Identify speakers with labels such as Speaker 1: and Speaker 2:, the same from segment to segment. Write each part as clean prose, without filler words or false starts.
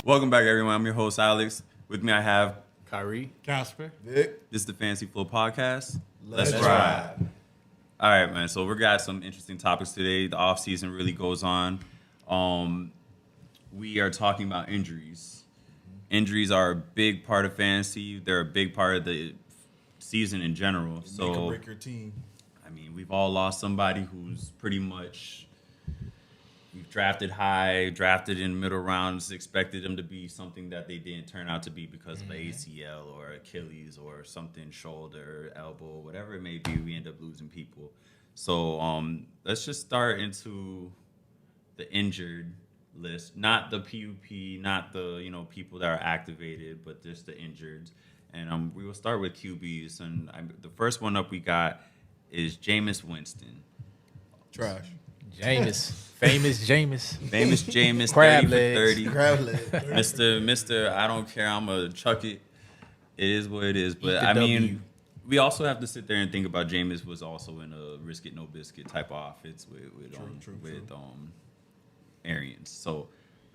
Speaker 1: Welcome back, everyone. I'm your host, Alex. With me, I have
Speaker 2: Kyrie.
Speaker 3: Casper.
Speaker 4: Vic.
Speaker 1: This is the FantasyFlo podcast.
Speaker 4: Let's
Speaker 1: ride. All right, man. So we got some interesting topics today. The offseason really goes on. We are talking about injuries. Injuries are a big part of fantasy. They're a big part of the season in general.
Speaker 4: Make or break your team.
Speaker 1: I mean, we've all lost somebody who's pretty much we've drafted high, drafted in middle rounds, expected them to be something that they didn't turn out to be because of ACL or Achilles or something, shoulder, elbow, whatever it may be. We end up losing people. So let's just start into the injured list, not the PUP, not the people that are activated, but just the injured. And we will start with QBs. And the first one up we got is Jameis Winston.
Speaker 4: Trash.
Speaker 2: Jameis. Famous Jameis.
Speaker 1: Famous Jameis,
Speaker 2: Crab
Speaker 1: 30
Speaker 2: legs.
Speaker 1: for 30.
Speaker 4: Crab leg.
Speaker 1: Mr. I don't care. I'm going to chuck it. It is what it is. But,
Speaker 2: Eat the W.
Speaker 1: we also have to sit there and think about Jameis was also in a risk it, no biscuit type of offense with Arians. So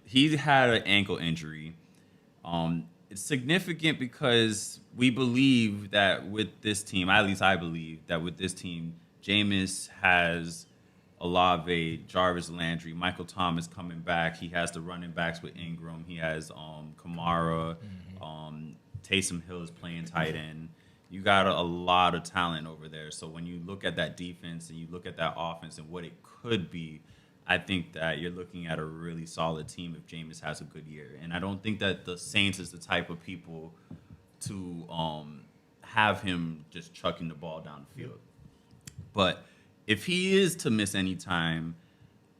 Speaker 1: he had an ankle injury. It's significant because we believe that with this team, at least I believe that with this team, Jameis has Olave, Jarvis Landry, Michael Thomas coming back. He has the running backs with Ingram. He has Kamara. Taysom Hill is playing tight end. You got a lot of talent over there. So when you look at that defense and you look at that offense and what it could be, I think that you're looking at a really solid team if Jameis has a good year. And I don't think that the Saints is the type of people to have him just chucking the ball down the field. But if he is to miss any time,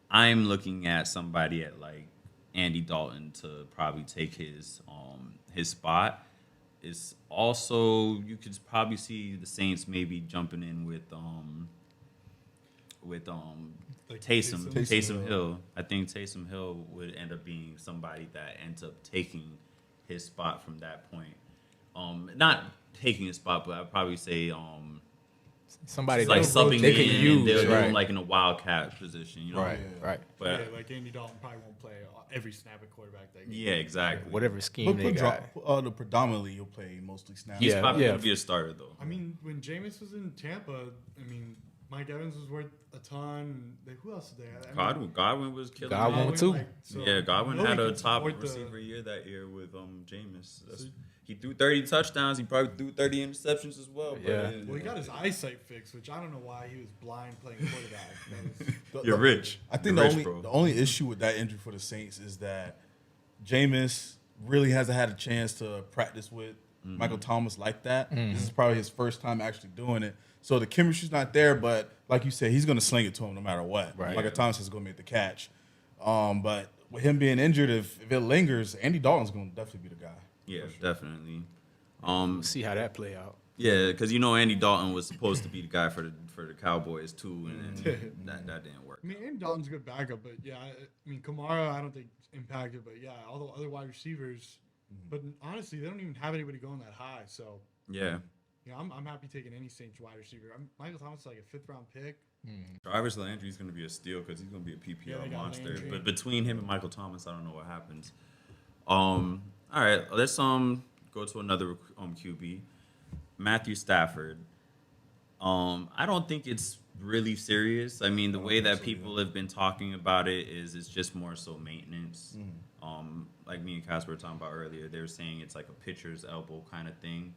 Speaker 1: I'm looking at somebody at like Andy Dalton to probably take his spot. It's also, you could probably see the Saints maybe jumping in with Taysom Hill. I think Taysom Hill would end up being somebody that ends up taking his spot from that point. Not taking his spot, but I'd probably say
Speaker 2: Somebody
Speaker 1: like subbing
Speaker 2: they
Speaker 1: in
Speaker 2: can
Speaker 1: and
Speaker 2: use,
Speaker 1: they're
Speaker 2: right.
Speaker 1: doing like in a wildcat position,
Speaker 2: Right.
Speaker 1: But
Speaker 3: Yeah, like Andy Dalton probably won't play every snap at quarterback that game.
Speaker 1: yeah, exactly.
Speaker 2: Whatever scheme they got.
Speaker 4: Predominantly, you'll play mostly snaps.
Speaker 1: He's
Speaker 2: Yeah,
Speaker 1: probably
Speaker 2: yeah.
Speaker 1: going to be a starter, though.
Speaker 3: I mean, when Jameis was in Tampa, Mike Evans was worth a ton. Who else is there?
Speaker 1: Godwin was killing
Speaker 2: Godwin
Speaker 1: it.
Speaker 2: too.
Speaker 1: Godwin
Speaker 3: nobody
Speaker 1: had a
Speaker 3: can
Speaker 1: top
Speaker 3: support
Speaker 1: receiver year that year with Jameis. He threw 30 touchdowns. He probably threw 30 interceptions as well.
Speaker 2: Yeah.
Speaker 3: Well, he got his eyesight fixed, which I don't know why he was blind playing quarterback.
Speaker 1: You're rich.
Speaker 4: I think
Speaker 1: You're
Speaker 4: the
Speaker 1: rich,
Speaker 4: only
Speaker 1: bro.
Speaker 4: the only issue with that injury for the Saints is that Jameis really hasn't had a chance to practice with Michael Thomas like that. This is probably his first time actually doing it. So the chemistry's not there, but like you said, he's going to sling it to him no matter what.
Speaker 2: Right.
Speaker 4: Michael Thomas is going to make the catch. But with him being injured, if it lingers, Andy Dalton's going to definitely be the guy.
Speaker 1: Yeah, definitely.
Speaker 2: We'll see how that play out.
Speaker 1: Yeah, because Andy Dalton was supposed to be the guy for the Cowboys too, and then that didn't work.
Speaker 3: Andy Dalton's a good backup, but yeah, Kamara, I don't think impacted, but yeah, all the other wide receivers. But honestly, they don't even have anybody going that high. So
Speaker 1: Yeah.
Speaker 3: I'm happy taking any Saints wide receiver. Michael Thomas is like a 5th round pick.
Speaker 1: Jarvis Landry's going to be a steal because he's going to be a
Speaker 3: Yeah, they
Speaker 1: PPR
Speaker 3: got
Speaker 1: monster.
Speaker 3: Landry.
Speaker 1: But between him and Michael Thomas, I don't know what happens. All right, let's go to another QB, Matthew Stafford. I don't think it's really serious. I mean, the way that people have been talking about it is it's just more so maintenance. Like me and Casper were talking about earlier, they were saying it's like a pitcher's elbow kind of thing.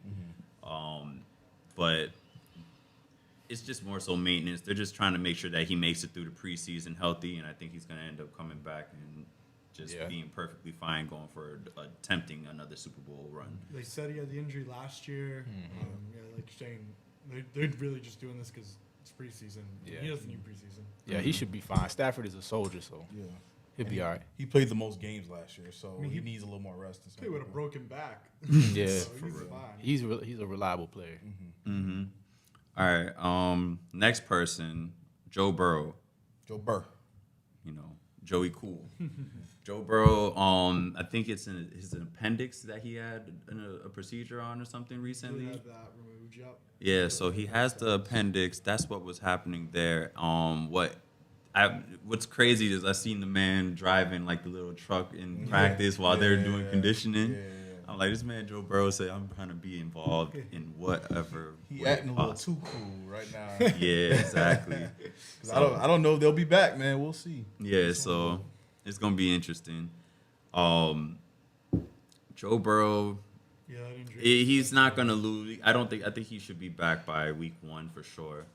Speaker 1: But it's just more so maintenance. They're just trying to make sure that he makes it through the preseason healthy, and I think he's going to end up coming back and just being perfectly fine going for attempting another Super Bowl run.
Speaker 3: They said he had the injury last year. Like you're saying, they're really just doing this because it's preseason.
Speaker 2: Yeah.
Speaker 3: He doesn't need preseason.
Speaker 2: Yeah, he should be fine. Stafford is a soldier, so
Speaker 4: Yeah.
Speaker 2: he'll be all right.
Speaker 4: He played the most games last year, so
Speaker 3: he
Speaker 4: he needs a little more rest.
Speaker 3: He played with a broken back.
Speaker 2: Yeah,
Speaker 3: So he's fine.
Speaker 2: he's a reliable player.
Speaker 1: All right, next person, Joe Burrow.
Speaker 4: Joe Burr.
Speaker 1: Joey Cool. Joe Burrow, I think it's in his appendix that he had a procedure on or something
Speaker 3: He
Speaker 1: recently.
Speaker 3: had that removed, yep.
Speaker 1: Yeah, so he has the appendix. That's what was happening there. What What's crazy is I seen the man driving like the little truck in practice while they're doing conditioning.
Speaker 4: Yeah.
Speaker 1: I'm like, this man Joe Burrow said I'm trying to be involved in whatever.
Speaker 4: He
Speaker 1: way
Speaker 4: acting a little
Speaker 1: possible.
Speaker 4: too cool right now.
Speaker 1: Yeah, exactly.
Speaker 4: 'Cause I don't know if they'll be back, man. We'll see.
Speaker 1: Yeah, so it's gonna be interesting. Joe Burrow,
Speaker 3: Yeah, that injury.
Speaker 1: he's not gonna lose. I think he should be back by week 1 for sure.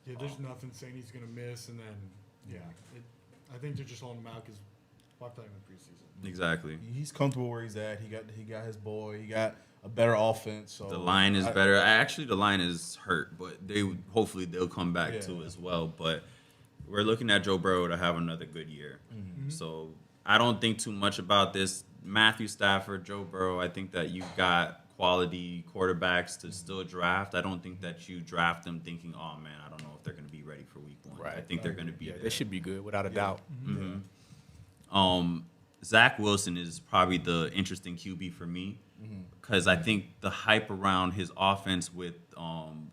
Speaker 3: Yeah, there's nothing saying he's gonna miss, and then I think they're just holding him out because why play him in preseason?
Speaker 1: Exactly.
Speaker 4: He's comfortable where he's at. He got his boy. He got a better offense. So
Speaker 1: The line is better. Actually, the line is hurt, but hopefully they'll come back to it as well. But we're looking at Joe Burrow to have another good year.
Speaker 3: Mm-hmm.
Speaker 1: So I don't think too much about this. Matthew Stafford, Joe Burrow, I think that you got quality quarterbacks to still draft. I don't think that you draft them thinking, oh, man, I don't know if they're going to be ready for week 1.
Speaker 2: Right.
Speaker 1: I think they're going to be
Speaker 2: Yeah,
Speaker 1: there.
Speaker 2: they should be good without a doubt.
Speaker 1: Zach Wilson is probably the interesting QB for me because I think the hype around his offense with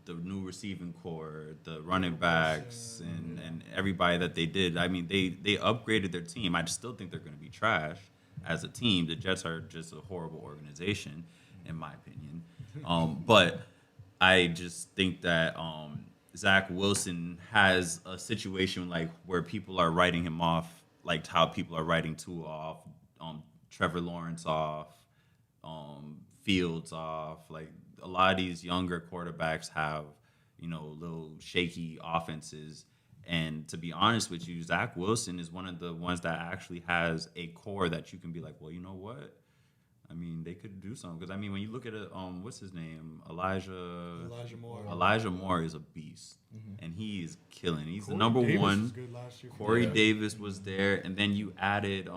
Speaker 1: the new receiving core, the running backs, and everybody that they did. I mean, they upgraded their team. I still think they're going to be trash as a team. The Jets are just a horrible organization, in my opinion. But I just think that Zach Wilson has a situation like where people are writing him off, like how people are writing Tua off, Trevor Lawrence off, Fields off. Like a lot of these younger quarterbacks have, little shaky offenses. And to be honest with you, Zach Wilson is one of the ones that actually has a core that you can be like, well, you know what? I mean, they could do something. Because, I mean, when you look at it, what's his name? Elijah
Speaker 3: Moore.
Speaker 1: Elijah Moore is a beast. And he is killing. He's
Speaker 3: Corey
Speaker 1: the number
Speaker 3: Davis
Speaker 1: one.
Speaker 3: was good last year.
Speaker 1: Corey Davis was there. And then you added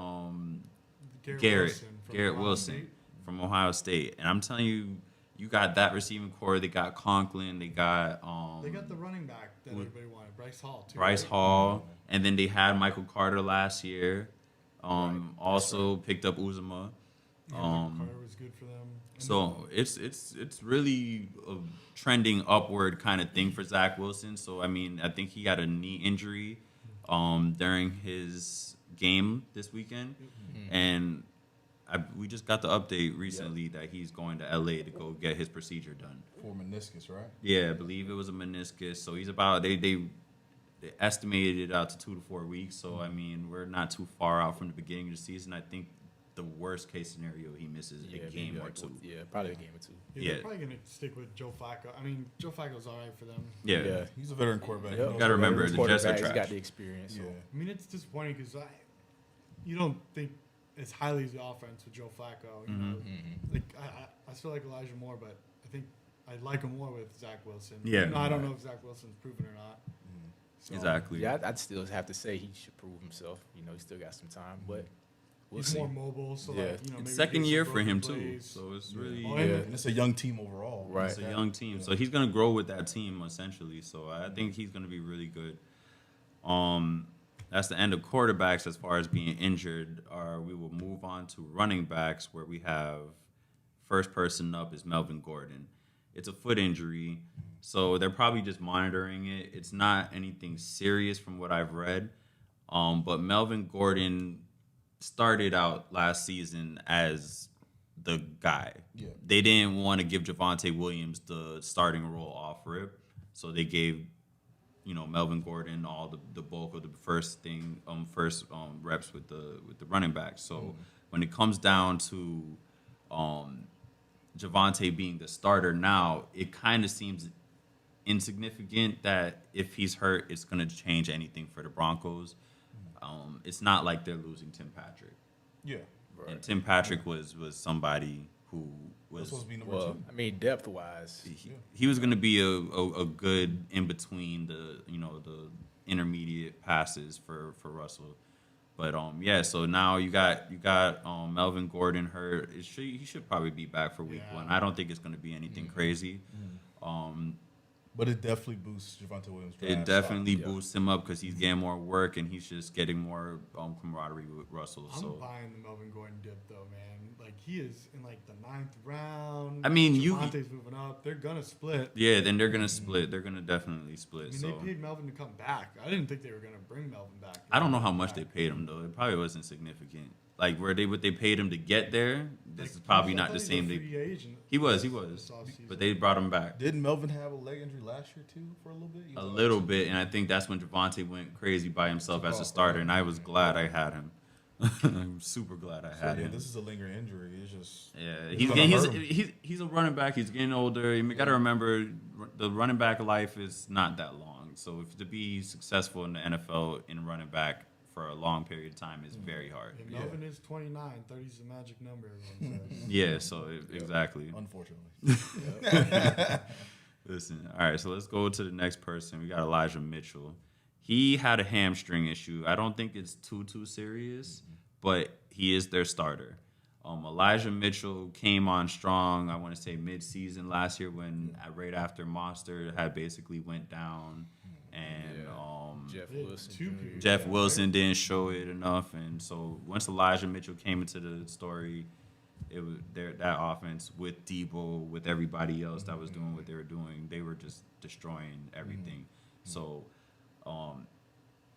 Speaker 1: Garrett Wilson from Ohio State. And I'm telling you, you got that receiving core. They got Conklin. They got
Speaker 3: the running back that everybody wanted, Bryce Hall, too.
Speaker 1: Bryce
Speaker 3: right?
Speaker 1: Hall. And then they had Michael Carter last year. Also picked up Uzuma.
Speaker 3: Carter was good for them. And
Speaker 1: So it's really a trending upward kind of thing for Zach Wilson. So I mean, I think he got a knee injury during his game this weekend, and we just got the update recently that he's going to LA to go get his procedure done.
Speaker 4: for meniscus, right?
Speaker 1: Yeah, I believe it was a meniscus. So he's about they estimated it out to 2 to 4 weeks. So I mean, we're not too far out from the beginning of the season. I think the worst case scenario, he misses a game or two.
Speaker 2: Yeah, probably a game or two.
Speaker 3: Yeah, they're
Speaker 1: Yeah.
Speaker 3: probably going to stick with Joe Flacco. I mean, Joe Flacco's all right for them.
Speaker 1: Yeah.
Speaker 4: He's a veteran quarterback.
Speaker 2: Yep.
Speaker 4: He
Speaker 1: Gotta
Speaker 4: knows
Speaker 1: remember,
Speaker 4: what
Speaker 1: the
Speaker 4: it is.
Speaker 1: Jets are
Speaker 2: Quarterback, he's
Speaker 1: trash.
Speaker 2: got the experience. So.
Speaker 4: Yeah.
Speaker 3: I mean, it's disappointing because you don't think as highly as the offense with Joe Flacco. You know, like I still like Elijah Moore, but I think I like him more with Zach Wilson.
Speaker 1: Yeah.
Speaker 3: I don't know if Zach Wilson's proven or not. So,
Speaker 1: Exactly.
Speaker 2: Yeah, I'd still have to say he should prove himself. He's still got some time, but we'll
Speaker 3: He's
Speaker 2: see.
Speaker 3: more mobile, so
Speaker 2: Yeah.
Speaker 3: like
Speaker 1: It's
Speaker 3: maybe
Speaker 1: second
Speaker 3: get some
Speaker 1: year for
Speaker 3: broken
Speaker 1: him too,
Speaker 3: plays.
Speaker 1: so it's really
Speaker 3: Oh,
Speaker 4: And it's a young team overall.
Speaker 2: Right.
Speaker 1: it's a young team. So he's gonna grow with that team essentially. So I think he's gonna be really good. That's the end of quarterbacks as far as being injured. We will move on to running backs, where we have first person up is Melvin Gordon. It's a foot injury, so they're probably just monitoring it. It's not anything serious from what I've read. But Melvin Gordon started out last season as the guy.
Speaker 4: Yeah.
Speaker 1: They didn't want to give Javonte Williams the starting role off rip, so they gave Melvin Gordon all the bulk of the first reps with the running back. So when it comes down to Javonte being the starter now, it kind of seems insignificant that if he's hurt, it's going to change anything for the Broncos. It's not like they're losing Tim Patrick.
Speaker 4: Yeah.
Speaker 1: And Tim Patrick was somebody who
Speaker 4: That's
Speaker 1: was
Speaker 4: supposed to be number
Speaker 2: Well,
Speaker 4: two.
Speaker 2: I mean, depth wise,
Speaker 1: he was going to be a good in between the intermediate passes for Russell. But so now you got Melvin Gordon hurt. He should probably be back for week 1. I don't think it's going to be anything crazy.
Speaker 4: But it definitely boosts Javonte Williams' draft
Speaker 1: It definitely
Speaker 4: stock.
Speaker 1: boosts him up because he's getting more work and he's just getting more camaraderie with Russell.
Speaker 3: I'm
Speaker 1: So
Speaker 3: buying the Melvin Gordon dip though, man. Like he is in like the 9th round.
Speaker 1: I mean,
Speaker 3: Javonte's moving up. They're gonna split.
Speaker 1: yeah, then they're gonna split. They're gonna definitely split.
Speaker 3: I mean,
Speaker 1: So
Speaker 3: they paid Melvin to come back. I didn't think they were gonna bring Melvin back.
Speaker 1: I don't know how much they paid him though. It probably wasn't significant. Like what they paid him to get there. This is probably not the same. He was, but they brought him back
Speaker 4: Didn't Melvin have a leg injury last year too for a little bit? He
Speaker 1: a
Speaker 4: was
Speaker 1: little bit, and I think that's when Javonte went crazy by himself as a starter, and I was glad I had him. I'm super glad I had him.
Speaker 4: This is a lingering injury. It's just
Speaker 1: He's a running back. He's getting older. You got to remember the running back life is not that long. So if to be successful in the NFL in running back for a long period of time is very hard.
Speaker 3: And Melvin is 29. 30 is the magic number. Everyone says.
Speaker 1: Yeah. So exactly.
Speaker 4: unfortunately.
Speaker 1: Listen. All right. So let's go to the next person. We got Elijah Mitchell. He had a hamstring issue. I don't think it's too serious, but he is their starter. Elijah Mitchell came on strong, I want to say mid-season last year when right after Monster had basically went down and Jeff Wilson didn't show it enough. And so once Elijah Mitchell came into the story, it was that offense with Debo, with everybody else that was doing what they were doing, they were just destroying everything. So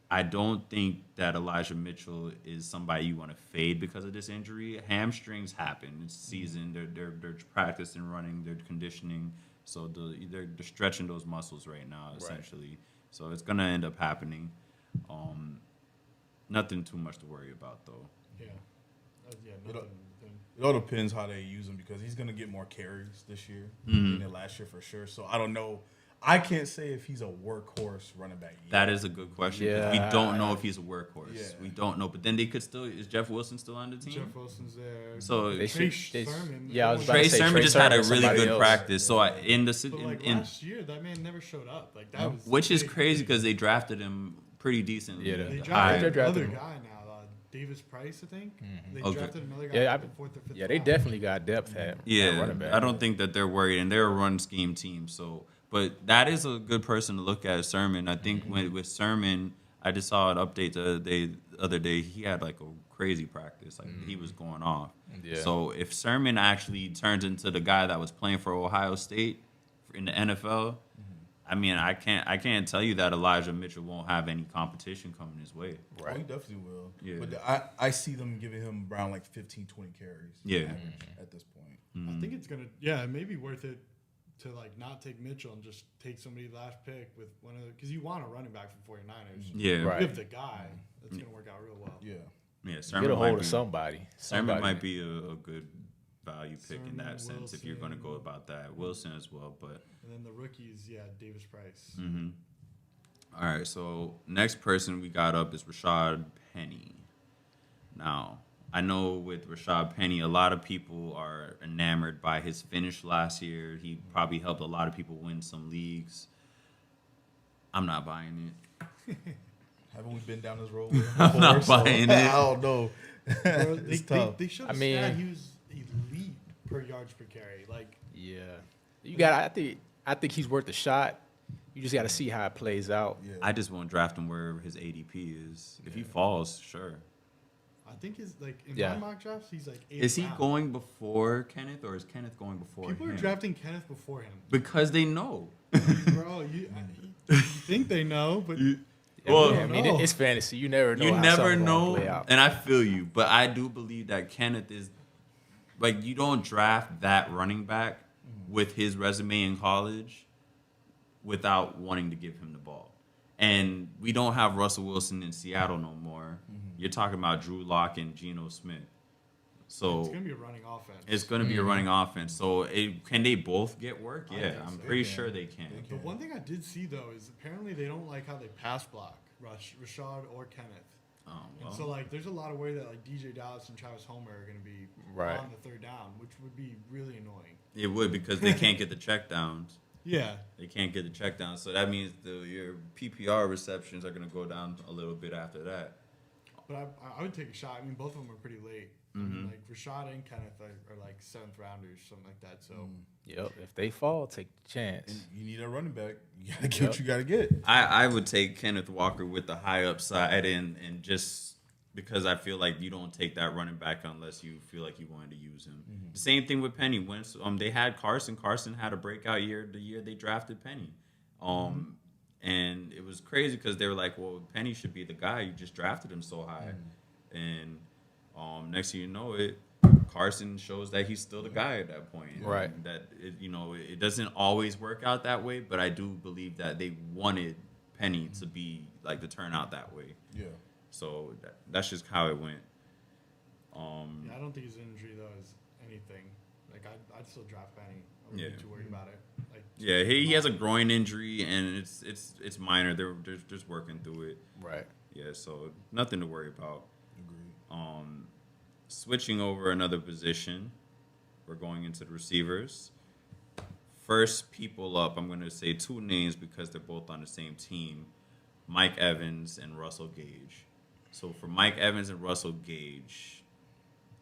Speaker 1: I don't think that Elijah Mitchell is somebody you want to fade because of this injury. Hamstrings happen. It's season. They're practicing running. They're conditioning. So they're stretching those muscles right now, essentially. Right. So it's gonna end up happening. Nothing too much to worry about, though.
Speaker 3: Yeah.
Speaker 4: It all depends how they use him because he's gonna get more carries this year than last year for sure. So I don't know. I can't say if he's a workhorse running back yet.
Speaker 1: That is a good question.
Speaker 2: Yeah.
Speaker 1: We don't know if he's a workhorse.
Speaker 4: Yeah.
Speaker 1: We don't know. But then they could still. Is Jeff Wilson still on the team?
Speaker 3: Jeff Wilson's there.
Speaker 1: So
Speaker 3: Trey Sermon.
Speaker 2: Yeah, I was about
Speaker 1: Trey
Speaker 2: to say
Speaker 1: Sermon just had a really good
Speaker 2: else.
Speaker 1: practice. So
Speaker 3: But last year, that man never showed up. Like that was
Speaker 1: which is crazy because they drafted him pretty decently.
Speaker 2: Yeah,
Speaker 3: they
Speaker 1: high.
Speaker 3: drafted another
Speaker 2: him.
Speaker 3: guy now, Davis Price, I think. They
Speaker 1: Okay.
Speaker 3: drafted another guy.
Speaker 2: Yeah,
Speaker 3: in the 4th or 5th
Speaker 2: Yeah, they
Speaker 3: round.
Speaker 2: definitely got depth at running back.
Speaker 1: I don't think that they're worried, and they're a run scheme team. So, but that is a good person to look at, Sermon. I think with Sermon, I just saw an update the other day. He had like a crazy practice, like he was going off.
Speaker 2: Yeah.
Speaker 1: So if Sermon actually turns into the guy that was playing for Ohio State in the NFL, I mean, I can't tell you that Elijah Mitchell won't have any competition coming his way.
Speaker 4: Right. Oh, he definitely will.
Speaker 1: Yeah.
Speaker 4: But I see them giving him around like 15, 20 carries.
Speaker 1: Yeah.
Speaker 4: At this point.
Speaker 3: I think it's gonna, it may be worth it to like not take Mitchell and just take somebody last pick with one of the, because you want a running back from 49ers.
Speaker 1: Yeah.
Speaker 2: Right.
Speaker 3: You have the guy, that's gonna work out real well.
Speaker 4: Yeah.
Speaker 1: Yeah. Sermon
Speaker 2: Get a
Speaker 1: might
Speaker 2: hold
Speaker 1: be,
Speaker 2: of somebody.
Speaker 1: Sermon might be a good value pick in
Speaker 3: Sermon,
Speaker 1: that sense if you're going to go about that. Wilson as well, but.
Speaker 3: And then the rookies, Davis Price.
Speaker 1: All right, so next person we got up is Rashad Penny. Now, I know with Rashad Penny, a lot of people are enamored by his finish last year. He probably helped a lot of people win some leagues. I'm not buying it.
Speaker 4: Haven't we been down this road?
Speaker 1: I'm not buying it.
Speaker 4: I don't know.
Speaker 3: Bro,
Speaker 4: It's tough.
Speaker 3: they showed
Speaker 2: I
Speaker 3: a
Speaker 2: mean-
Speaker 3: stat he was elite per yards per carry. Like,
Speaker 2: Yeah, you got. I think he's worth a shot. You just got to see how it plays out.
Speaker 4: Yeah.
Speaker 1: I just won't draft him where his ADP is. If he falls, sure.
Speaker 3: I think his like in
Speaker 2: Yeah.
Speaker 3: my mock drafts, he's like 8th
Speaker 1: Is he
Speaker 3: round.
Speaker 1: going before Kenneth or is Kenneth going before
Speaker 3: People
Speaker 1: him?
Speaker 3: are drafting Kenneth before him.
Speaker 1: Because they know.
Speaker 3: Bro, you think they know, but
Speaker 1: Well,
Speaker 2: I mean, it's fantasy. You never know.
Speaker 1: You
Speaker 2: how
Speaker 1: never
Speaker 2: something gonna
Speaker 1: know,
Speaker 2: play out.
Speaker 1: and I feel you, but I do believe that Kenneth is like you don't draft that running back with his resume in college without wanting to give him the ball. And we don't have Russell Wilson in Seattle no more. You're talking about Drew Lock and Geno Smith. So
Speaker 3: it's gonna be a running offense.
Speaker 1: it's going to be a running offense. So can they both get work?
Speaker 3: I
Speaker 1: Yeah,
Speaker 3: think
Speaker 1: I'm
Speaker 3: so.
Speaker 1: pretty
Speaker 4: They
Speaker 1: sure
Speaker 4: can.
Speaker 1: they can.
Speaker 3: The one thing I did see though is apparently they don't like how they pass block Rashad or Kenneth.
Speaker 1: Oh,
Speaker 3: And
Speaker 1: well.
Speaker 3: so like there's a lot of worry that like DJ Dallas and Travis Homer are gonna be
Speaker 2: Right.
Speaker 3: on the 3rd down, which would be really annoying.
Speaker 1: It would because they can't get the check downs.
Speaker 3: Yeah.
Speaker 1: They can't get the check down. So that means your PPR receptions are going to go down a little bit after that.
Speaker 3: But I would take a shot. I mean, both of them are pretty late. I mean, like Rashad and Kenneth are like 7th rounders, something like that. So
Speaker 2: Yep. If they fall, take the chance.
Speaker 4: And you need a running back. You gotta get what you gotta get.
Speaker 1: I would take Kenneth Walker with the high upside and just because I feel like you don't take that running back unless you feel like you wanted to use him. The same thing with Penny. When they had Carson. Carson had a breakout year the year they drafted Penny. And it was crazy because they were like, well, Penny should be the guy. You just drafted him so high. And next thing you know it, Carson shows that he's still the guy at that point.
Speaker 2: Right.
Speaker 1: And that, it doesn't always work out that way, but I do believe that they wanted Penny to be, like, to turn out that way.
Speaker 4: Yeah.
Speaker 1: So that's just how it went.
Speaker 3: yeah, I don't think his injury though is anything. Like I'd still draft Penny. I wouldn't be too worried about it. Like
Speaker 1: Yeah, he has a groin injury, and it's minor. They're just working through it.
Speaker 2: Right.
Speaker 1: Yeah, so nothing to worry about.
Speaker 4: Agreed.
Speaker 1: Switching over another position, we're going into the receivers. First people up, I'm going to say 2 names because they're both on the same team, Mike Evans and Russell Gage. So for Mike Evans and Russell Gage,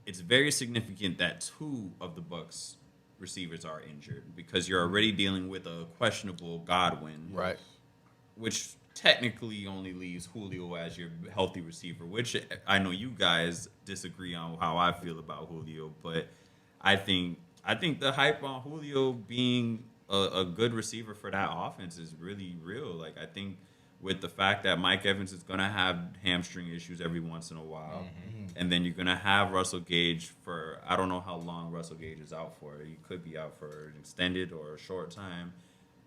Speaker 1: it's very significant that 2 of the Bucs receivers are injured because you're already dealing with a questionable Godwin.
Speaker 2: Right.
Speaker 1: Which technically only leaves Julio as your healthy receiver, which I know you guys disagree on how I feel about Julio, but I think the hype on Julio being a good receiver for that offense is really real. Like, I think with the fact that Mike Evans is going to have hamstring issues every once in a while, and then you're going to have Russell Gage for, I don't know how long Russell Gage is out for. He could be out for an extended or a short time.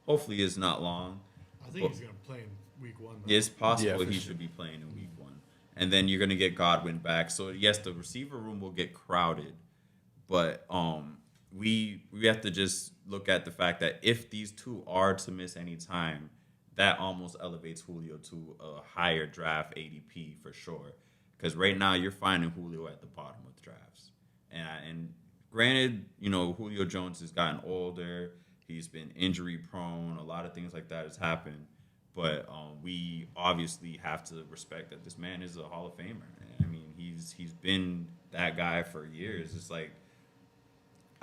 Speaker 1: Hopefully it's not long.
Speaker 3: I think he's gonna play in week 1. Though.
Speaker 1: It's possible
Speaker 2: Yeah,
Speaker 1: he should be playing in week 1. And then you're going to get Godwin back. So, yes, the receiver room will get crowded. But we have to just look at the fact that if these 2 are to miss any time, that almost elevates Julio to a higher draft ADP for sure. Because right now you're finding Julio at the bottom of the drafts. And granted, Julio Jones has gotten older. He's been injury prone. A lot of things like that has happened. But we obviously have to respect that this man is a Hall of Famer. I mean, he's been that guy for years. It's like,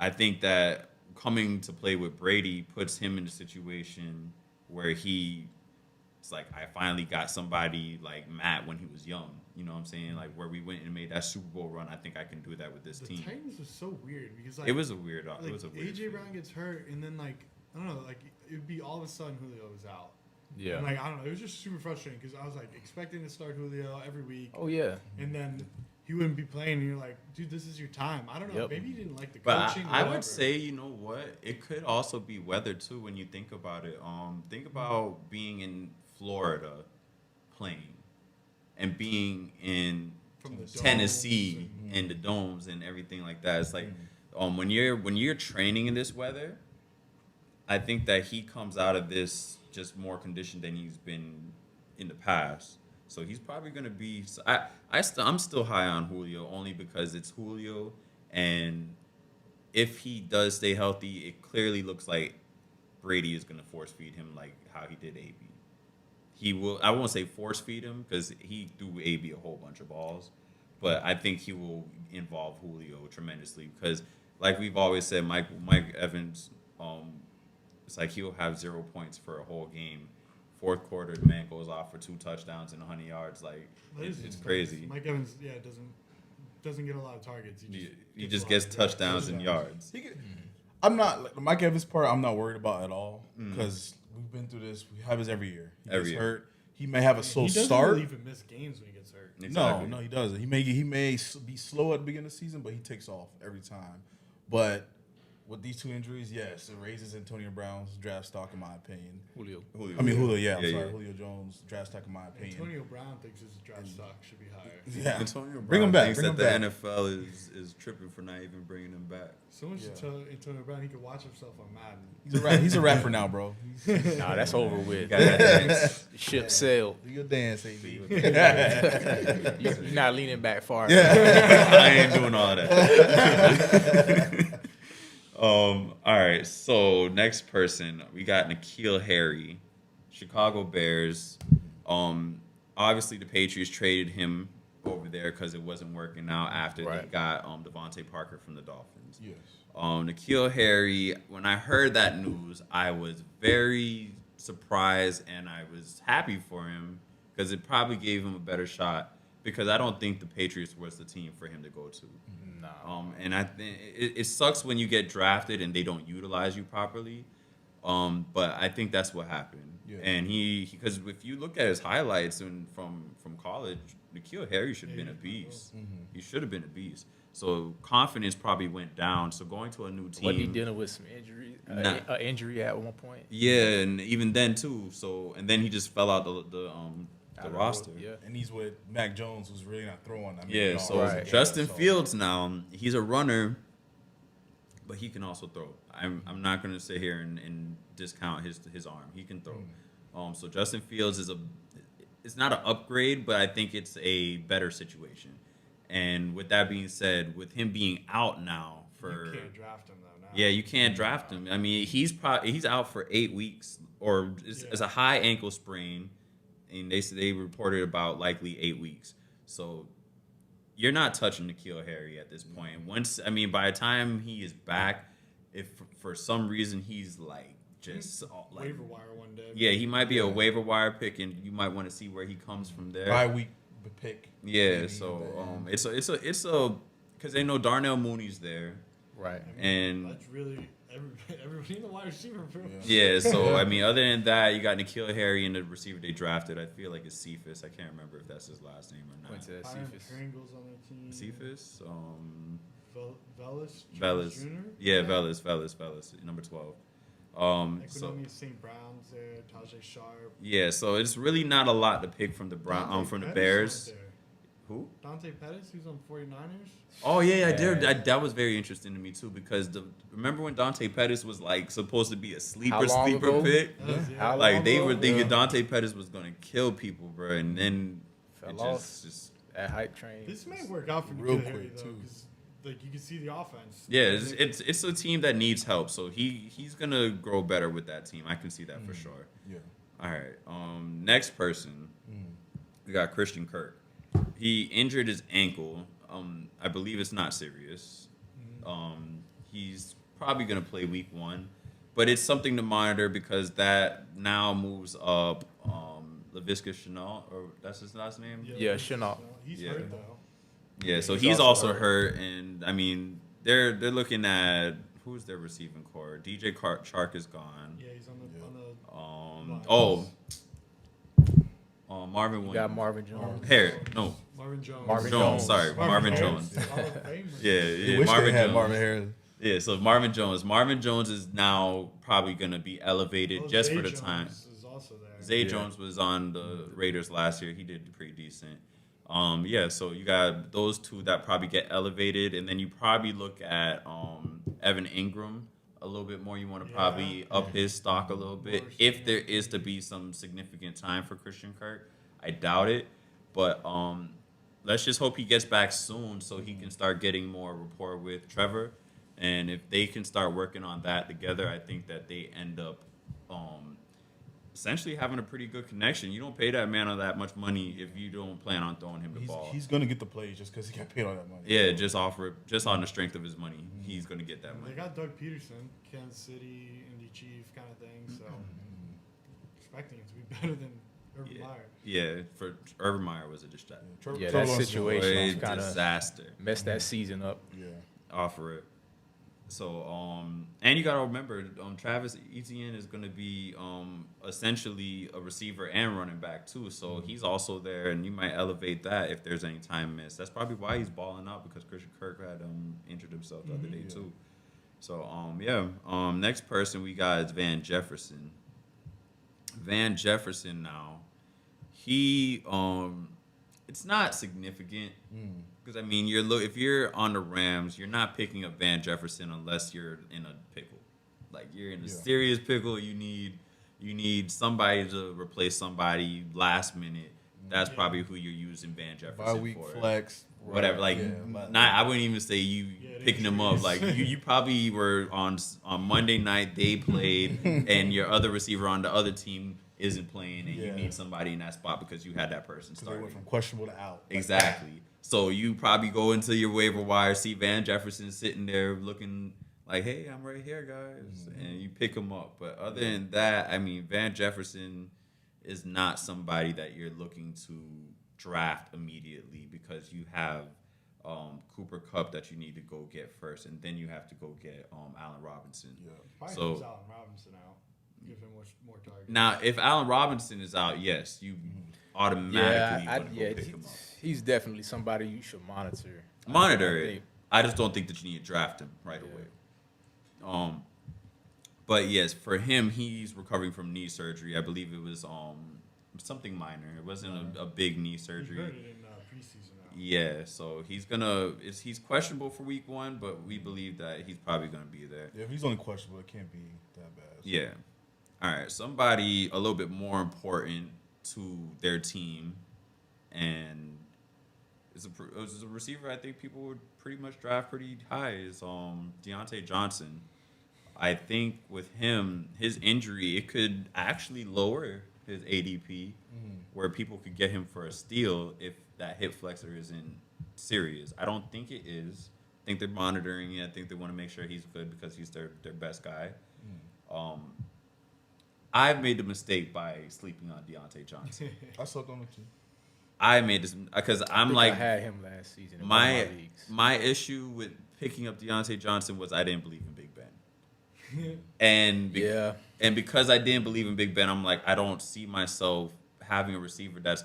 Speaker 1: I think that coming to play with Brady puts him in a situation where it's like, I finally got somebody like Matt when he was young. You know what I'm saying? Like, where we went and made that Super Bowl run, I think I can do that with this team.
Speaker 3: The Titans was so weird because like
Speaker 1: It was a weird.
Speaker 3: like,
Speaker 1: It was a weird.
Speaker 3: AJ Brown gets hurt, and then like I don't know, like it would be all of a sudden Julio was out.
Speaker 2: Yeah.
Speaker 3: And, like I don't know, it was just super frustrating because I was like expecting to start Julio every week,
Speaker 2: Oh yeah.
Speaker 3: and then he wouldn't be playing, and you're like, dude, this is your time. I don't know,
Speaker 2: Yep.
Speaker 3: maybe he didn't like the
Speaker 1: But
Speaker 3: coaching.
Speaker 1: I
Speaker 3: whatever.
Speaker 1: would say, you know what? It could also be weather too when you think about it. Think about being in Florida playing and being in
Speaker 3: From the
Speaker 1: Tennessee
Speaker 3: domes
Speaker 1: and the domes and everything like that. It's like when you're training in this weather, I think that he comes out of this just more conditioned than he's been in the past. So he's probably going to be. I'm still high on Julio only because it's Julio, and if he does stay healthy, it clearly looks like Brady is going to force feed him like how he did AB. He will. I won't say force feed him because he threw AB a whole bunch of balls, but I think he will involve Julio tremendously because, like we've always said, Mike Evans, it's like he'll have 0 points for a whole game. Fourth quarter, the man goes off for 2 touchdowns and 100 yards. Like it's crazy.
Speaker 3: Mike Evans, doesn't get a lot of targets.
Speaker 1: He just gets touchdowns and yards.
Speaker 4: I'm not like the Mike Evans part. I'm not worried about at all because we've been through this. We have this every year. He
Speaker 1: Every
Speaker 4: gets
Speaker 1: year.
Speaker 4: hurt. He may have a slow
Speaker 3: He doesn't
Speaker 4: start.
Speaker 3: really even miss games when he gets hurt.
Speaker 1: Exactly.
Speaker 4: No, he doesn't. He may be slow at the beginning of the season, but he takes off every time. But with these 2 injuries, yes, it raises Antonio Brown's draft stock in my opinion.
Speaker 2: Julio.
Speaker 4: Julio. I'm sorry. Julio Jones draft stock in my opinion.
Speaker 3: Antonio Brown thinks his draft stock should be higher.
Speaker 4: Yeah.
Speaker 1: Antonio Brown
Speaker 4: Bring him back.
Speaker 1: thinks
Speaker 4: Bring
Speaker 1: that
Speaker 4: him
Speaker 1: the
Speaker 4: back.
Speaker 1: NFL is tripping for not even bringing him back.
Speaker 3: Someone should tell Antonio Brown he could watch himself on Madden.
Speaker 4: He's a rapper now, bro.
Speaker 2: Nah, that's over with.
Speaker 1: Got that dance.
Speaker 2: Ship sailed.
Speaker 4: Do your dance, AB.
Speaker 2: You're not leaning back far.
Speaker 1: I ain't doing all of that. All right. So next person, we got N'Keal Harry, Chicago Bears. Obviously the Patriots traded him over there because it wasn't working out after they
Speaker 2: Right.
Speaker 1: got Devontae Parker from the Dolphins.
Speaker 4: Yes.
Speaker 1: N'Keal Harry, when I heard that news, I was very surprised and I was happy for him because it probably gave him a better shot because I don't think the Patriots was the team for him to go to.
Speaker 2: No.
Speaker 1: And I think it sucks when you get drafted and they don't utilize you properly. But I think that's what happened.
Speaker 4: Yeah.
Speaker 1: And because if you look at his highlights from college, N'Keal Harry should have been a beast. He should have been a beast. So confidence probably went down. So going to a new team.
Speaker 2: Wasn't he dealing with some injury?
Speaker 1: Nah.
Speaker 2: Injury at one point.
Speaker 1: Yeah, and even then too. So and then he just fell out the roster.
Speaker 2: Yeah.
Speaker 4: And he's with Mac Jones, who's really not throwing. I mean,
Speaker 1: Yeah,
Speaker 4: you know,
Speaker 1: so
Speaker 2: Right.
Speaker 1: Justin
Speaker 4: so-
Speaker 1: Fields now, he's a runner, but he can also throw. I'm not going to sit here and discount his arm. He can throw. So Justin Fields it's not an upgrade, but I think it's a better situation. And with that being said, with him being out now for
Speaker 3: You can't draft him though. Now.
Speaker 1: yeah, you can't draft him. I mean, he's out for 8 weeks, or it's a high ankle sprain, and they reported about likely 8 weeks. So you're not touching N'Keal Harry at this point. By the time he is back, if for some reason he's just
Speaker 3: Waiver wire one day.
Speaker 1: yeah, he might be a waiver wire pick, and you might want to see where he comes from there.
Speaker 4: Bye week pick.
Speaker 1: Yeah,
Speaker 4: maybe
Speaker 1: so
Speaker 4: at the end.
Speaker 1: it's a because they know Darnell Mooney's there,
Speaker 2: Right.
Speaker 1: and
Speaker 3: That's really everybody in the wide receiver. Bro.
Speaker 1: yeah. So other than that, you got N'Keal Harry and the receiver they drafted. I feel like it's Cephas. I can't remember if that's his last name or
Speaker 2: Went
Speaker 1: not.
Speaker 2: to that
Speaker 3: Byron
Speaker 2: Cephas.
Speaker 3: Pringle's on their team.
Speaker 1: Cephas,
Speaker 3: Velas.
Speaker 1: Velas,
Speaker 3: Jr.
Speaker 1: yeah, Velas, number 12. So
Speaker 3: Economy St. Brown's there. Tajay Sharp.
Speaker 1: yeah, so it's really not a lot to pick from the Bears. Who?
Speaker 3: Dante Pettis, who's on 49ers.
Speaker 1: Oh yeah, I did.
Speaker 2: Yeah.
Speaker 1: That was very interesting to me too because remember when Dante Pettis was supposed to be a
Speaker 2: How long ago?
Speaker 1: pick?
Speaker 3: That was-
Speaker 2: How
Speaker 1: Like
Speaker 2: long
Speaker 1: they
Speaker 2: ago?
Speaker 1: were thinking
Speaker 2: Yeah.
Speaker 1: Dante Pettis was gonna kill people, bro, and then
Speaker 2: Fell
Speaker 1: it
Speaker 2: off.
Speaker 1: just
Speaker 2: That hype train.
Speaker 3: This may work out for
Speaker 4: Real
Speaker 3: N'Keal Harry
Speaker 4: quick,
Speaker 3: though,
Speaker 4: too.
Speaker 3: because you can see the offense.
Speaker 1: yeah, it's a team that needs help, so he's gonna grow better with that team. I can see that for sure.
Speaker 4: Yeah.
Speaker 1: All right, next person, we got Christian Kirk. He injured his ankle. I believe it's not serious. He's probably gonna play week 1, but it's something to monitor because that now moves up Laviska Shenault, or that's his last name.
Speaker 2: Yeah, Shenault.
Speaker 3: He's
Speaker 1: Yeah.
Speaker 3: hurt though.
Speaker 1: Yeah, so
Speaker 2: He's
Speaker 1: he's
Speaker 2: also
Speaker 1: also hurt, and I mean they're looking at who's their receiving core. DJ Chark is gone.
Speaker 3: Yeah, he's on the
Speaker 1: Marvin
Speaker 2: You
Speaker 1: Williams.
Speaker 2: got Marvin Jones.
Speaker 3: Marvin Jones.
Speaker 2: Marvin
Speaker 1: Jones.
Speaker 2: Jones.
Speaker 1: Sorry, Marvin Jones.
Speaker 3: Hall of Famer.
Speaker 1: Yeah,
Speaker 4: Wish
Speaker 1: Marvin
Speaker 4: they had
Speaker 1: Jones.
Speaker 4: Marvin Harris.
Speaker 1: Yeah, so Marvin Jones. Marvin Jones is now probably going to be elevated
Speaker 3: Oh,
Speaker 1: just
Speaker 3: Zay
Speaker 1: for the
Speaker 3: Jones
Speaker 1: time.
Speaker 3: Is also there.
Speaker 1: Zay Jones was on the Raiders last year. He did pretty decent. Yeah, so you got those two that probably get elevated, and then you probably look at Evan Ingram a little bit more. You want to probably up his stock a little bit if there is to be some significant time for Christian Kirk. I doubt it, but let's just hope he gets back soon so he can start getting more rapport with Trevor. And if they can start working on that together, I think that they end up essentially having a pretty good connection. You don't pay that man all that much money if you don't plan on throwing him the ball.
Speaker 4: He's gonna get the plays just because he got paid all that money.
Speaker 1: Yeah, just offer it, just on the strength of his money. He's going to get that
Speaker 3: They
Speaker 1: money.
Speaker 3: got Doug Peterson, Kansas City, Indy Chief kind of thing. So expecting it to be better than Urban Meyer.
Speaker 1: Yeah, for Urban Meyer was a distraction.
Speaker 2: Yeah,
Speaker 4: Trevor
Speaker 2: that
Speaker 4: Lawrence-
Speaker 2: situation
Speaker 1: A
Speaker 2: kind of
Speaker 1: disaster.
Speaker 2: messed that season up.
Speaker 4: Yeah.
Speaker 1: Offer it. So, and you got to remember, Travis Etienne is going to be essentially a receiver and running back too. So he's also there, and you might elevate that if there's any time missed. That's probably why he's balling out because Christian Kirk had injured himself the other day too. So, next person we got is Van Jefferson. Van Jefferson now, he it's not significant because I mean if you're on the Rams, you're not picking up Van Jefferson unless you're in a pickle. Like you're in a serious pickle. You need somebody to replace somebody last minute. That's probably who you're using Van Jefferson
Speaker 4: Bye week
Speaker 1: for.
Speaker 4: flex.
Speaker 1: Whatever, like I wouldn't even say you picking them up. Like you probably were on Monday night. They played, and your other receiver on the other team isn't playing and you
Speaker 4: Yeah.
Speaker 1: need somebody in that spot because you had that person
Speaker 4: They
Speaker 1: starting.
Speaker 4: went from questionable to out.
Speaker 1: Exactly. So you probably go into your waiver wire, see Van Jefferson sitting there looking like, hey, I'm right here, guys. And you pick him up. But other than that, I mean, Van Jefferson is not somebody that you're looking to draft immediately because you have Cooper Kupp that you need to go get first. And then you have to go get Allen Robinson.
Speaker 4: Yeah.
Speaker 3: Probably
Speaker 1: So-
Speaker 3: moves Allen Robinson out. Give him more targets.
Speaker 1: Now, if Allen Robinson is out, yes, you automatically
Speaker 2: Yeah,
Speaker 1: going to go pick him up.
Speaker 2: he's definitely somebody you should monitor.
Speaker 1: Monitor
Speaker 2: I
Speaker 1: it.
Speaker 2: think.
Speaker 1: I just don't think that you need to draft him right away. But yes, for him, he's recovering from knee surgery. I believe it was something minor. It wasn't a big knee
Speaker 3: He
Speaker 1: surgery.
Speaker 3: hurt it in preseason now.
Speaker 1: Yeah, so he's questionable for week 1, but we believe that he's probably gonna be there.
Speaker 4: Yeah, if he's only questionable, it can't be that bad.
Speaker 1: Yeah. All right, somebody a little bit more important to their team, and is a receiver I think people would pretty much draft pretty high is Deontay Johnson. I think with him, his injury, it could actually lower his ADP, where people could get him for a steal if that hip flexor isn't serious. I don't think it is. I think they're monitoring it. I think they want to make sure he's good because he's their best guy. I've made the mistake by sleeping on Deontay Johnson.
Speaker 4: I slept on it too.
Speaker 1: I made this because I'm
Speaker 2: I
Speaker 1: like
Speaker 2: had him last season in one of my leagues.
Speaker 1: my issue with picking up Deontay Johnson was I didn't believe in Big Ben. And and because I didn't believe in Big Ben, I'm like, I don't see myself having a receiver that's.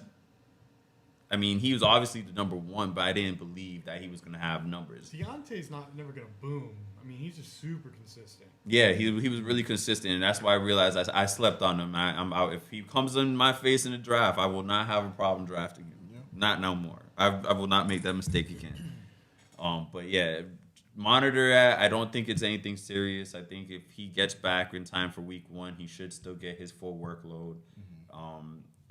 Speaker 1: I mean, he was obviously the number 1, but I didn't believe that he was going to have numbers.
Speaker 3: Deontay's never gonna boom. I mean, he's just super consistent.
Speaker 1: Yeah, he was really consistent, and that's why I realized I slept on him. I'm out. If he comes in my face in the draft, I will not have a problem drafting him.
Speaker 4: Yeah.
Speaker 1: Not no more. I will not make that mistake again. But yeah, monitor that. I don't think it's anything serious. I think if he gets back in time for week 1, he should still get his full workload.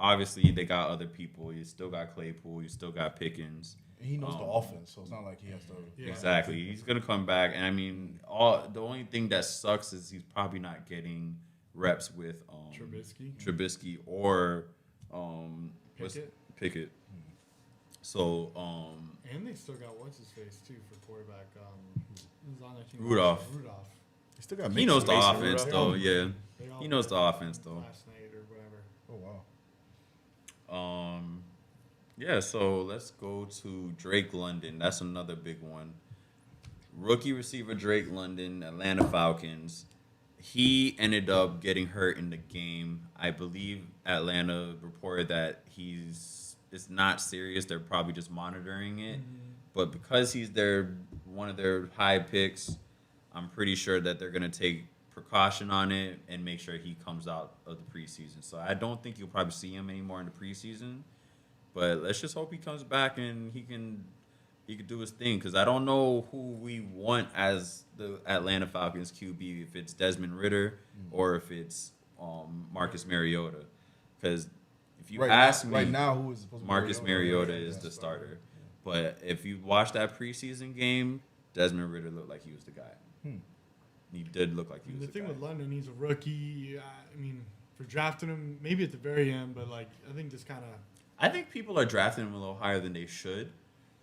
Speaker 1: Obviously, they got other people. You still got Claypool. You still got Pickens.
Speaker 4: He knows the offense, so it's not like he has to.
Speaker 3: Yeah.
Speaker 1: Exactly. He's gonna come back, and I mean, the only thing that sucks is he's probably not getting reps with Trubisky or Pickett. So
Speaker 3: And they still got what's his face too for quarterback. Who's on their team?
Speaker 1: Rudolph.
Speaker 4: He still got.
Speaker 1: He knows the
Speaker 2: Mason
Speaker 1: offense
Speaker 2: Rudolph.
Speaker 1: though. Yeah,
Speaker 3: They all
Speaker 1: he knows the
Speaker 3: played
Speaker 1: offense though.
Speaker 3: last night or whatever.
Speaker 4: Oh wow.
Speaker 1: Yeah, so let's go to Drake London. That's another big one. Rookie receiver Drake London, Atlanta Falcons. He ended up getting hurt in the game. I believe Atlanta reported that it's not serious. They're probably just monitoring it. But because he's one of their high picks, I'm pretty sure that they're going to take precaution on it and make sure he comes out of the preseason. So I don't think you'll probably see him anymore in the preseason. But let's just hope he comes back and he can do his thing, because I don't know who we want as the Atlanta Falcons QB, if it's Desmond Ridder or if it's Marcus Mariota. Because if you ask me,
Speaker 4: right now, who is supposed to be
Speaker 1: Marcus Mariota is the starter. But if you watch that preseason game, Desmond Ridder looked like he was the guy. He did look like he was
Speaker 3: The
Speaker 1: the
Speaker 3: thing
Speaker 1: guy.
Speaker 3: with London, he's a rookie. I mean, for drafting him, maybe at the very end, but like I think just kind of.
Speaker 1: I think people are drafting him a little higher than they should,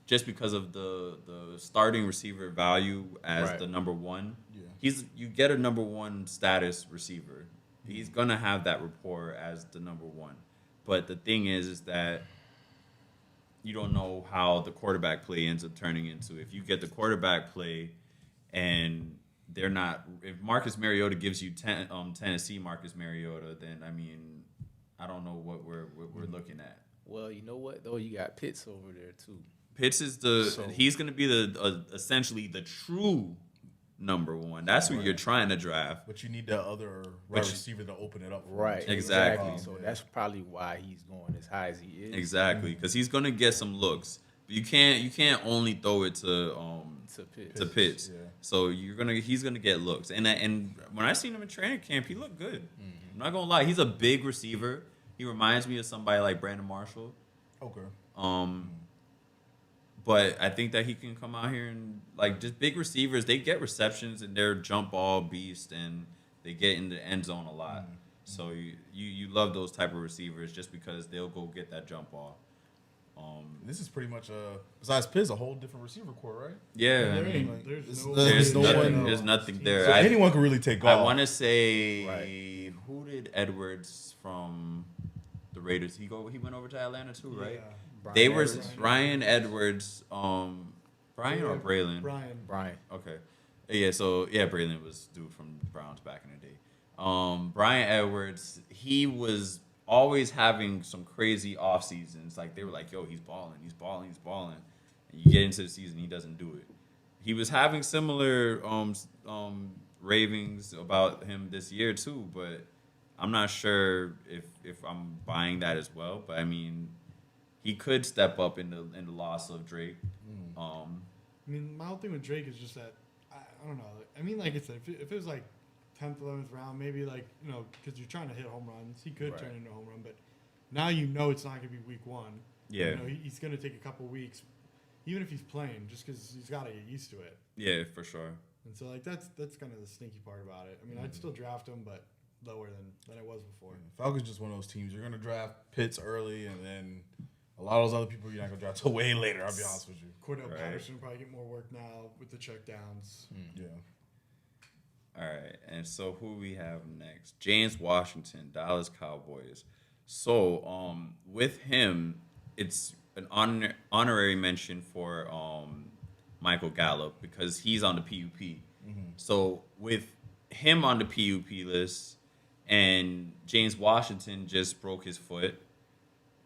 Speaker 1: just because of the starting receiver value as the number 1.
Speaker 4: Yeah.
Speaker 1: You get a number 1 status receiver. He's gonna have that rapport as the number 1. But the thing is that you don't know how the quarterback play ends up turning into. If you get the quarterback play and they're not, if Marcus Mariota gives you Tennessee Marcus Mariota, then I mean, I don't know what we're looking at.
Speaker 2: Well, you know what though, you got Pitts over there too.
Speaker 1: Pitts is he's going to be essentially the true number 1. That's who you're trying to draft.
Speaker 4: But you need that other receiver to open it up. For
Speaker 2: Right.
Speaker 4: him, too.
Speaker 1: Exactly.
Speaker 2: So that's probably why he's going as high as he is.
Speaker 1: Exactly, because he's going to get some looks. But you can't only throw it to Pitts.
Speaker 4: Yeah.
Speaker 1: So he's gonna get looks. And when I seen him in training camp, he looked good. I'm not gonna lie, he's a big receiver. He reminds me of somebody like Brandon Marshall.
Speaker 4: Okay.
Speaker 1: But I think that he can come out here and, like, just big receivers, they get receptions and they're jump ball beast and they get in the end zone a lot. So you love those type of receivers just because they'll go get that jump off.
Speaker 4: This is pretty much besides Piz, a whole different receiver core, right?
Speaker 1: Yeah, I
Speaker 3: There
Speaker 1: mean,
Speaker 3: ain't- there's
Speaker 1: there's
Speaker 4: no
Speaker 1: nothing.
Speaker 4: one-
Speaker 1: There's nothing there.
Speaker 4: So anyone can really take off.
Speaker 1: I want to say
Speaker 2: Right.
Speaker 1: who did Edwards from the Raiders? He went over to Atlanta too, right?
Speaker 3: Yeah.
Speaker 2: Brian
Speaker 1: They were
Speaker 2: Edwards.
Speaker 1: Ryan Edwards, Brian or Braylon?
Speaker 3: Brian.
Speaker 2: Okay.
Speaker 1: Yeah, so Braylon was dude from the Browns back in the day. Brian Edwards, he was always having some crazy off seasons. Like they were like, yo, he's balling. And you get into the season, he doesn't do it. He was having similar ravings about him this year too, but I'm not sure if I'm buying that as well. But I mean, he could step up in the loss of Drake.
Speaker 3: I mean, my whole thing with Drake is just that I don't know. I mean, like I said, if it was like 10th, 11th round, maybe like because you're trying to hit home runs, he could turn into a home run. But now it's not gonna be week one.
Speaker 1: Yeah,
Speaker 3: he's gonna take a couple weeks, even if he's playing, just because he's got to get used to it.
Speaker 1: Yeah, for sure.
Speaker 3: And so like that's kind of the sneaky part about it. I mean, I'd still draft him, but lower than it was before.
Speaker 4: Falcons just one of those teams. You're gonna draft Pitts early, and then a lot of those other people you're not gonna draft till way later. I'll be honest with you.
Speaker 3: Cordell
Speaker 1: Right.
Speaker 3: Patterson will probably get more work now with the checkdowns.
Speaker 4: Yeah.
Speaker 1: All right, and so who we have next? James Washington, Dallas Cowboys. So, with him, it's an honorary mention for Michael Gallup because he's on the PUP. So with him on the PUP list, and James Washington just broke his foot,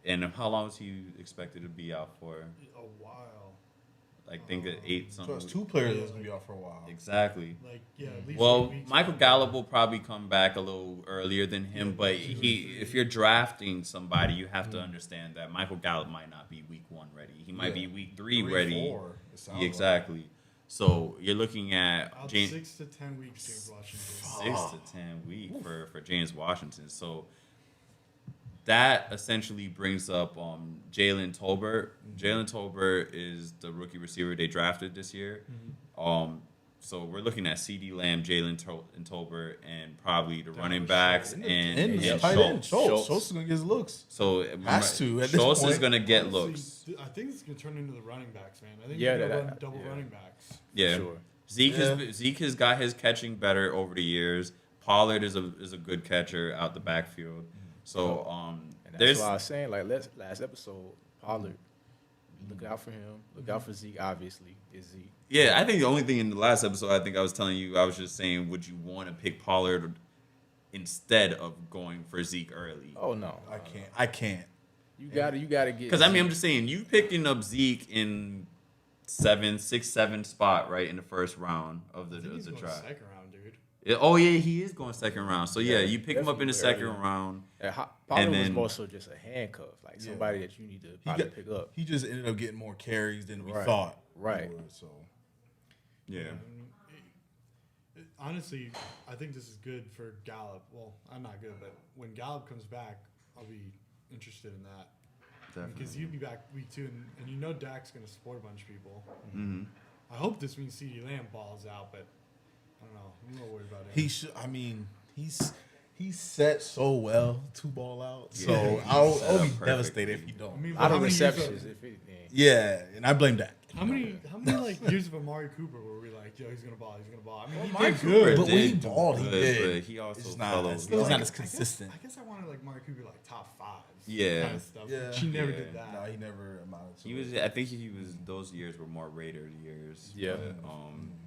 Speaker 1: and how long was he expected to be out for?
Speaker 3: A while.
Speaker 1: Like think of 8
Speaker 4: So
Speaker 1: something.
Speaker 4: it's two players that's gonna be out for a while.
Speaker 1: Exactly.
Speaker 3: Like at least
Speaker 1: Well,
Speaker 3: 8 weeks.
Speaker 1: Michael Gallup will probably come back a little earlier than him,
Speaker 3: Yeah,
Speaker 1: but
Speaker 3: 2 or 3.
Speaker 1: if you're drafting somebody, you have to understand that Michael Gallup might not be week 1 ready. He might be week 3 ready.
Speaker 4: 4, it sounds
Speaker 1: Yeah, exactly. So you're looking at
Speaker 3: About
Speaker 1: James
Speaker 3: 6 to 10 weeks, James Washington.
Speaker 1: 6 to 10 weeks for James Washington. So that essentially brings up Jalen Tolbert. Jalen Tolbert is the rookie receiver they drafted this year. So we're looking at CD Lamb, and Tolbert, and probably the running backs and
Speaker 4: tight end.
Speaker 1: Schultz.
Speaker 4: Schultz is gonna get his looks.
Speaker 1: So
Speaker 4: Has to, at this
Speaker 1: Schultz is
Speaker 4: point.
Speaker 1: going to get
Speaker 3: Honestly,
Speaker 1: looks.
Speaker 3: I think it's gonna turn into the running backs, man. I think
Speaker 2: Yeah,
Speaker 3: they're gonna
Speaker 2: that-
Speaker 3: run double
Speaker 2: yeah.
Speaker 3: running backs.
Speaker 1: Yeah.
Speaker 2: Sure.
Speaker 1: Zeke has got his catching better over the years. Pollard is a good catcher out the backfield. So
Speaker 2: And that's
Speaker 1: there's
Speaker 2: why I was saying, like, last episode, Pollard, look out for him. Look out for Zeke, obviously, is Zeke.
Speaker 1: yeah, I think the only thing in the last episode I think I was telling you, I was just saying, would you want to pick Pollard instead of going for Zeke early?
Speaker 2: Oh, no.
Speaker 4: I can't.
Speaker 2: You gotta get
Speaker 1: Because I mean, I'm
Speaker 2: Zeke.
Speaker 1: just saying, you picking up Zeke in 7 spot right in the first round of
Speaker 3: I think
Speaker 1: the
Speaker 3: he's going
Speaker 1: draft.
Speaker 3: second round, dude.
Speaker 1: Oh yeah, he is going second round. So yeah,
Speaker 2: Yeah,
Speaker 1: you pick him up in the
Speaker 2: definitely
Speaker 1: second
Speaker 2: early.
Speaker 1: round.
Speaker 2: Pollard was
Speaker 1: then-
Speaker 2: more so just a handcuff, like somebody that you need to probably pick up.
Speaker 4: He just ended up getting more carries than we
Speaker 2: Right.
Speaker 4: thought.
Speaker 2: Right.
Speaker 4: he would, so
Speaker 1: Yeah.
Speaker 3: I mean, honestly, I think this is good for Gallup. Well, I'm not good, but when Gallup comes back, I'll be interested in that. Because he'd be back week 2, and you know Dak's going to support a bunch of people.
Speaker 1: Mm-hmm.
Speaker 3: I hope this means CeeDee Lamb balls out, but I don't know. I'm a little worried about him.
Speaker 4: he should. I mean, he's set so well to ball out. So
Speaker 1: Yeah,
Speaker 4: I'll
Speaker 1: set
Speaker 4: be
Speaker 1: up perfectly.
Speaker 4: devastated if he don't.
Speaker 3: I mean,
Speaker 2: A
Speaker 3: but
Speaker 2: lot
Speaker 3: how
Speaker 2: of
Speaker 3: many years
Speaker 2: receptions,
Speaker 3: of-
Speaker 2: if anything.
Speaker 4: Yeah, and I blame Dak.
Speaker 3: How many like years of Amari Cooper were we like, yo, he's gonna ball, he's gonna ball? I mean, he
Speaker 4: Amari
Speaker 3: did
Speaker 4: Cooper
Speaker 3: good.
Speaker 4: But when he
Speaker 1: did do
Speaker 4: balled, he
Speaker 1: good,
Speaker 4: did.
Speaker 1: But he also
Speaker 4: It's just
Speaker 1: fell
Speaker 4: not.
Speaker 1: over.
Speaker 4: It's
Speaker 3: But,
Speaker 4: not
Speaker 3: like,
Speaker 4: as
Speaker 3: I
Speaker 4: consistent.
Speaker 3: guess I wanted like Amari Cooper like top 5s.
Speaker 1: Yeah.
Speaker 3: Kind of stuff.
Speaker 4: Yeah.
Speaker 3: She never
Speaker 1: Yeah.
Speaker 3: did that.
Speaker 4: No, he never amounted to
Speaker 1: He was.
Speaker 4: it.
Speaker 1: I think he was. Those years were more Raider years.
Speaker 2: Yeah.
Speaker 1: But,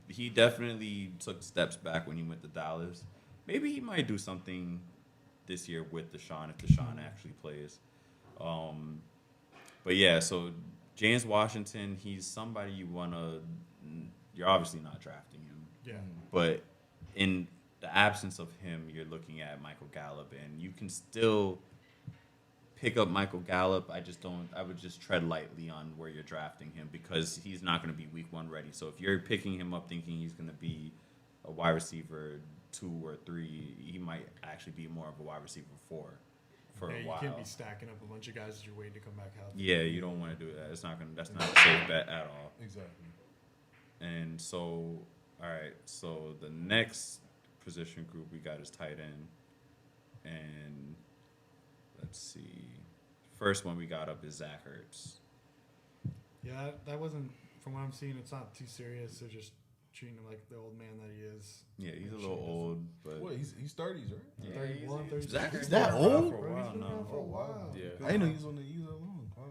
Speaker 1: he definitely took steps back when he went to Dallas. Maybe he might do something this year with Deshaun if Deshaun actually plays. But yeah, so James Washington, he's somebody you wanna. You're obviously not drafting him,
Speaker 3: Yeah.
Speaker 1: but in the absence of him, you're looking at Michael Gallup, and you can still pick up Michael Gallup. I would just tread lightly on where you're drafting him because he's not going to be week 1 ready. So if you're picking him up thinking he's going to be a wide receiver 2 or 3, he might actually be more of a wide receiver 4 for
Speaker 3: Yeah,
Speaker 1: a
Speaker 3: you
Speaker 1: while.
Speaker 3: can't be stacking up a bunch of guys as you're waiting to come back healthy.
Speaker 1: Yeah, you don't want to do that. That's not a safe bet at all.
Speaker 4: Exactly.
Speaker 1: And so, all right. So the next position group we got is tight end. And let's see. First one we got up is Zach Ertz.
Speaker 3: Yeah, that wasn't, from what I'm seeing, it's not too serious. They're just treating him like the old man that he is.
Speaker 1: Yeah, he's a little old, but
Speaker 4: What, he's 30s, right?
Speaker 1: yeah,
Speaker 3: 31, 32.
Speaker 1: Zach Ertz
Speaker 4: Is that
Speaker 1: been around
Speaker 4: old?
Speaker 1: for a
Speaker 3: Bro,
Speaker 1: while
Speaker 3: he's been
Speaker 1: now.
Speaker 3: around for a while.
Speaker 2: Yeah.
Speaker 4: I didn't know he was on the Eagles that long. Wow.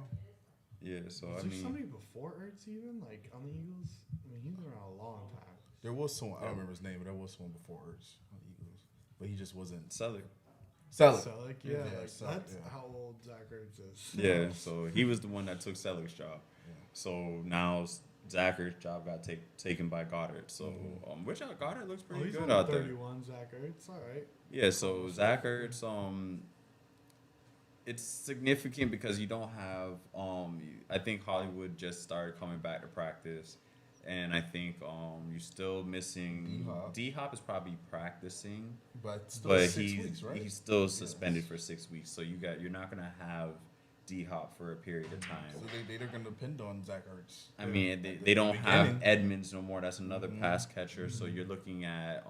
Speaker 1: Yeah, so
Speaker 3: Was
Speaker 1: I
Speaker 3: there
Speaker 1: mean,
Speaker 3: somebody before Ertz even, like, on the Eagles? I mean, he's been around a long time.
Speaker 4: There was someone, I don't remember his name, but there was someone before Ertz on the Eagles. But he just wasn't.
Speaker 1: Selleck.
Speaker 4: Selleck.
Speaker 3: Selleck,
Speaker 4: Yeah,
Speaker 3: like,
Speaker 4: Selleck,
Speaker 3: that's
Speaker 4: yeah.
Speaker 3: how old Zach Ertz is.
Speaker 1: Yeah, so he was the one that took Selleck's job.
Speaker 4: Yeah.
Speaker 1: So now Zach Ertz's job got taken by Goddard. So which Goddard looks
Speaker 3: Oh,
Speaker 1: pretty
Speaker 3: he's
Speaker 1: good
Speaker 3: only
Speaker 1: out there.
Speaker 3: 31, Zach Ertz. All right.
Speaker 1: Yeah, so Zach Ertz, it's significant because you don't have I think Hollywood just started coming back to practice, and I think you're still missing D-Hop is probably practicing,
Speaker 4: But still
Speaker 1: but
Speaker 4: 6 weeks, right?
Speaker 1: he's still suspended for 6 weeks. So you're not gonna have D-Hop for a period of time.
Speaker 4: So they're going to depend on Zach Ertz.
Speaker 1: I mean,
Speaker 4: At
Speaker 1: they
Speaker 4: the
Speaker 1: don't have
Speaker 4: beginning.
Speaker 1: Edmonds no more. That's another pass catcher. So you're looking at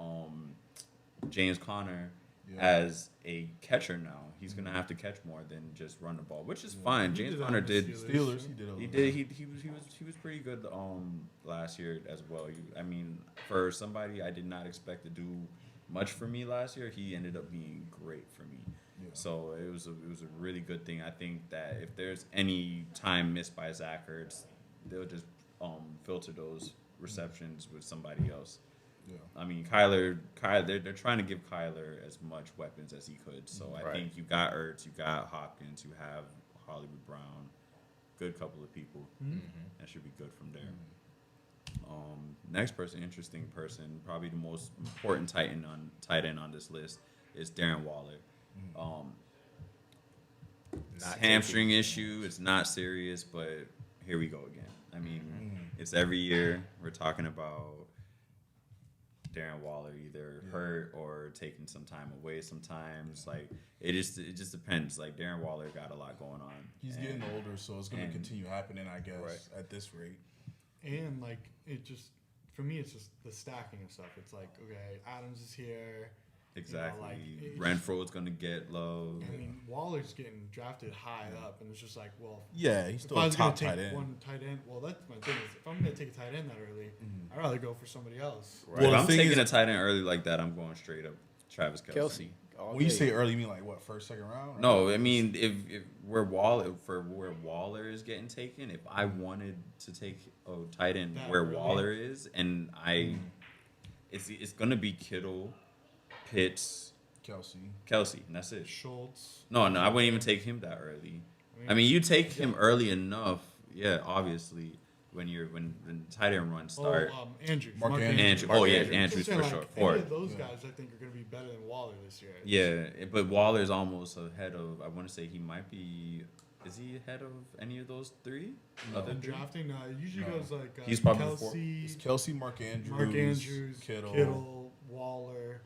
Speaker 1: James Conner
Speaker 4: Yeah.
Speaker 1: as a catcher now. He's gonna have to catch more than just run the ball, which is fine.
Speaker 3: He
Speaker 1: James
Speaker 3: did that
Speaker 1: Conner
Speaker 3: with the
Speaker 1: did.
Speaker 3: Steelers.
Speaker 4: Steelers, he did.
Speaker 1: He did. He was pretty good last year as well. I mean, for somebody I did not expect to do much for me last year, he ended up being great for me.
Speaker 4: Yeah.
Speaker 1: So it was a really good thing. I think that if there's any time missed by Zach Ertz, they'll just filter those receptions with somebody else.
Speaker 4: Yeah.
Speaker 1: I mean, Kyler, they're trying to give Kyler as much weapons as he could. So I
Speaker 2: Right.
Speaker 1: think you got Ertz, you got Hopkins, you have Hollywood Brown, good couple of people. That should be good from there. Next person, interesting person, probably the most important tight end on this list is Darren Waller.
Speaker 2: Not
Speaker 1: Hamstring issue. It's not serious, but here we go again. I mean, it's every year we're talking about Darren Waller either hurt or taking some time away. Sometimes, like it just depends. Like Darren Waller got a lot going on.
Speaker 4: He's getting older, so it's going to
Speaker 1: and-
Speaker 4: continue happening, I guess,
Speaker 2: Right.
Speaker 4: at this rate.
Speaker 3: And like it just, for me, it's just the stacking of stuff. It's like, okay, Adams is here.
Speaker 1: Exactly.
Speaker 3: like, it's-
Speaker 1: Renfro's gonna get love.
Speaker 3: I mean, Waller's getting drafted high up, and it's just like, well,
Speaker 4: Yeah, he's
Speaker 3: if
Speaker 4: still
Speaker 3: I
Speaker 4: a
Speaker 3: was gonna
Speaker 4: top
Speaker 3: take
Speaker 4: tight end.
Speaker 3: one tight end, well, that's my thing. Is if I'm gonna take a tight end that early, I'd rather go for somebody else.
Speaker 2: Right.
Speaker 1: If
Speaker 4: Well,
Speaker 1: I'm
Speaker 4: the thing
Speaker 1: taking
Speaker 4: is-
Speaker 1: a tight end early like that, I'm going straight up Travis Kelce.
Speaker 2: Kelsey. all
Speaker 4: When you
Speaker 2: day.
Speaker 4: say early, you mean like what, first, second round?
Speaker 1: No, I mean if where Waller is getting taken, if I wanted to take a tight end
Speaker 3: That
Speaker 1: where
Speaker 3: early?
Speaker 1: Waller is, and it's gonna be Kittle, Pitts,
Speaker 4: Kelsey.
Speaker 1: and that's it.
Speaker 3: Schultz.
Speaker 1: No, I wouldn't even take him that early. I mean, you take him early enough, yeah, obviously. When tight end runs start.
Speaker 3: Andrews.
Speaker 4: Mark Andrews.
Speaker 1: Andrews.
Speaker 2: Mark
Speaker 1: Oh yeah,
Speaker 2: Andrews.
Speaker 1: Andrews
Speaker 3: I'm
Speaker 1: for
Speaker 3: saying,
Speaker 1: sure.
Speaker 3: like,
Speaker 1: Fourth.
Speaker 3: any of those guys, I think, are going to be better than Waller this year.
Speaker 1: Yeah, but Waller's almost ahead of. I want to say he might be. Is he ahead of any of those three? Other
Speaker 3: In
Speaker 1: three?
Speaker 3: drafting, it usually
Speaker 4: No.
Speaker 3: goes like
Speaker 1: He's probably before-
Speaker 3: Kelsey,
Speaker 4: It's Kelsey, Mark Andrews,
Speaker 3: Kittle, Waller,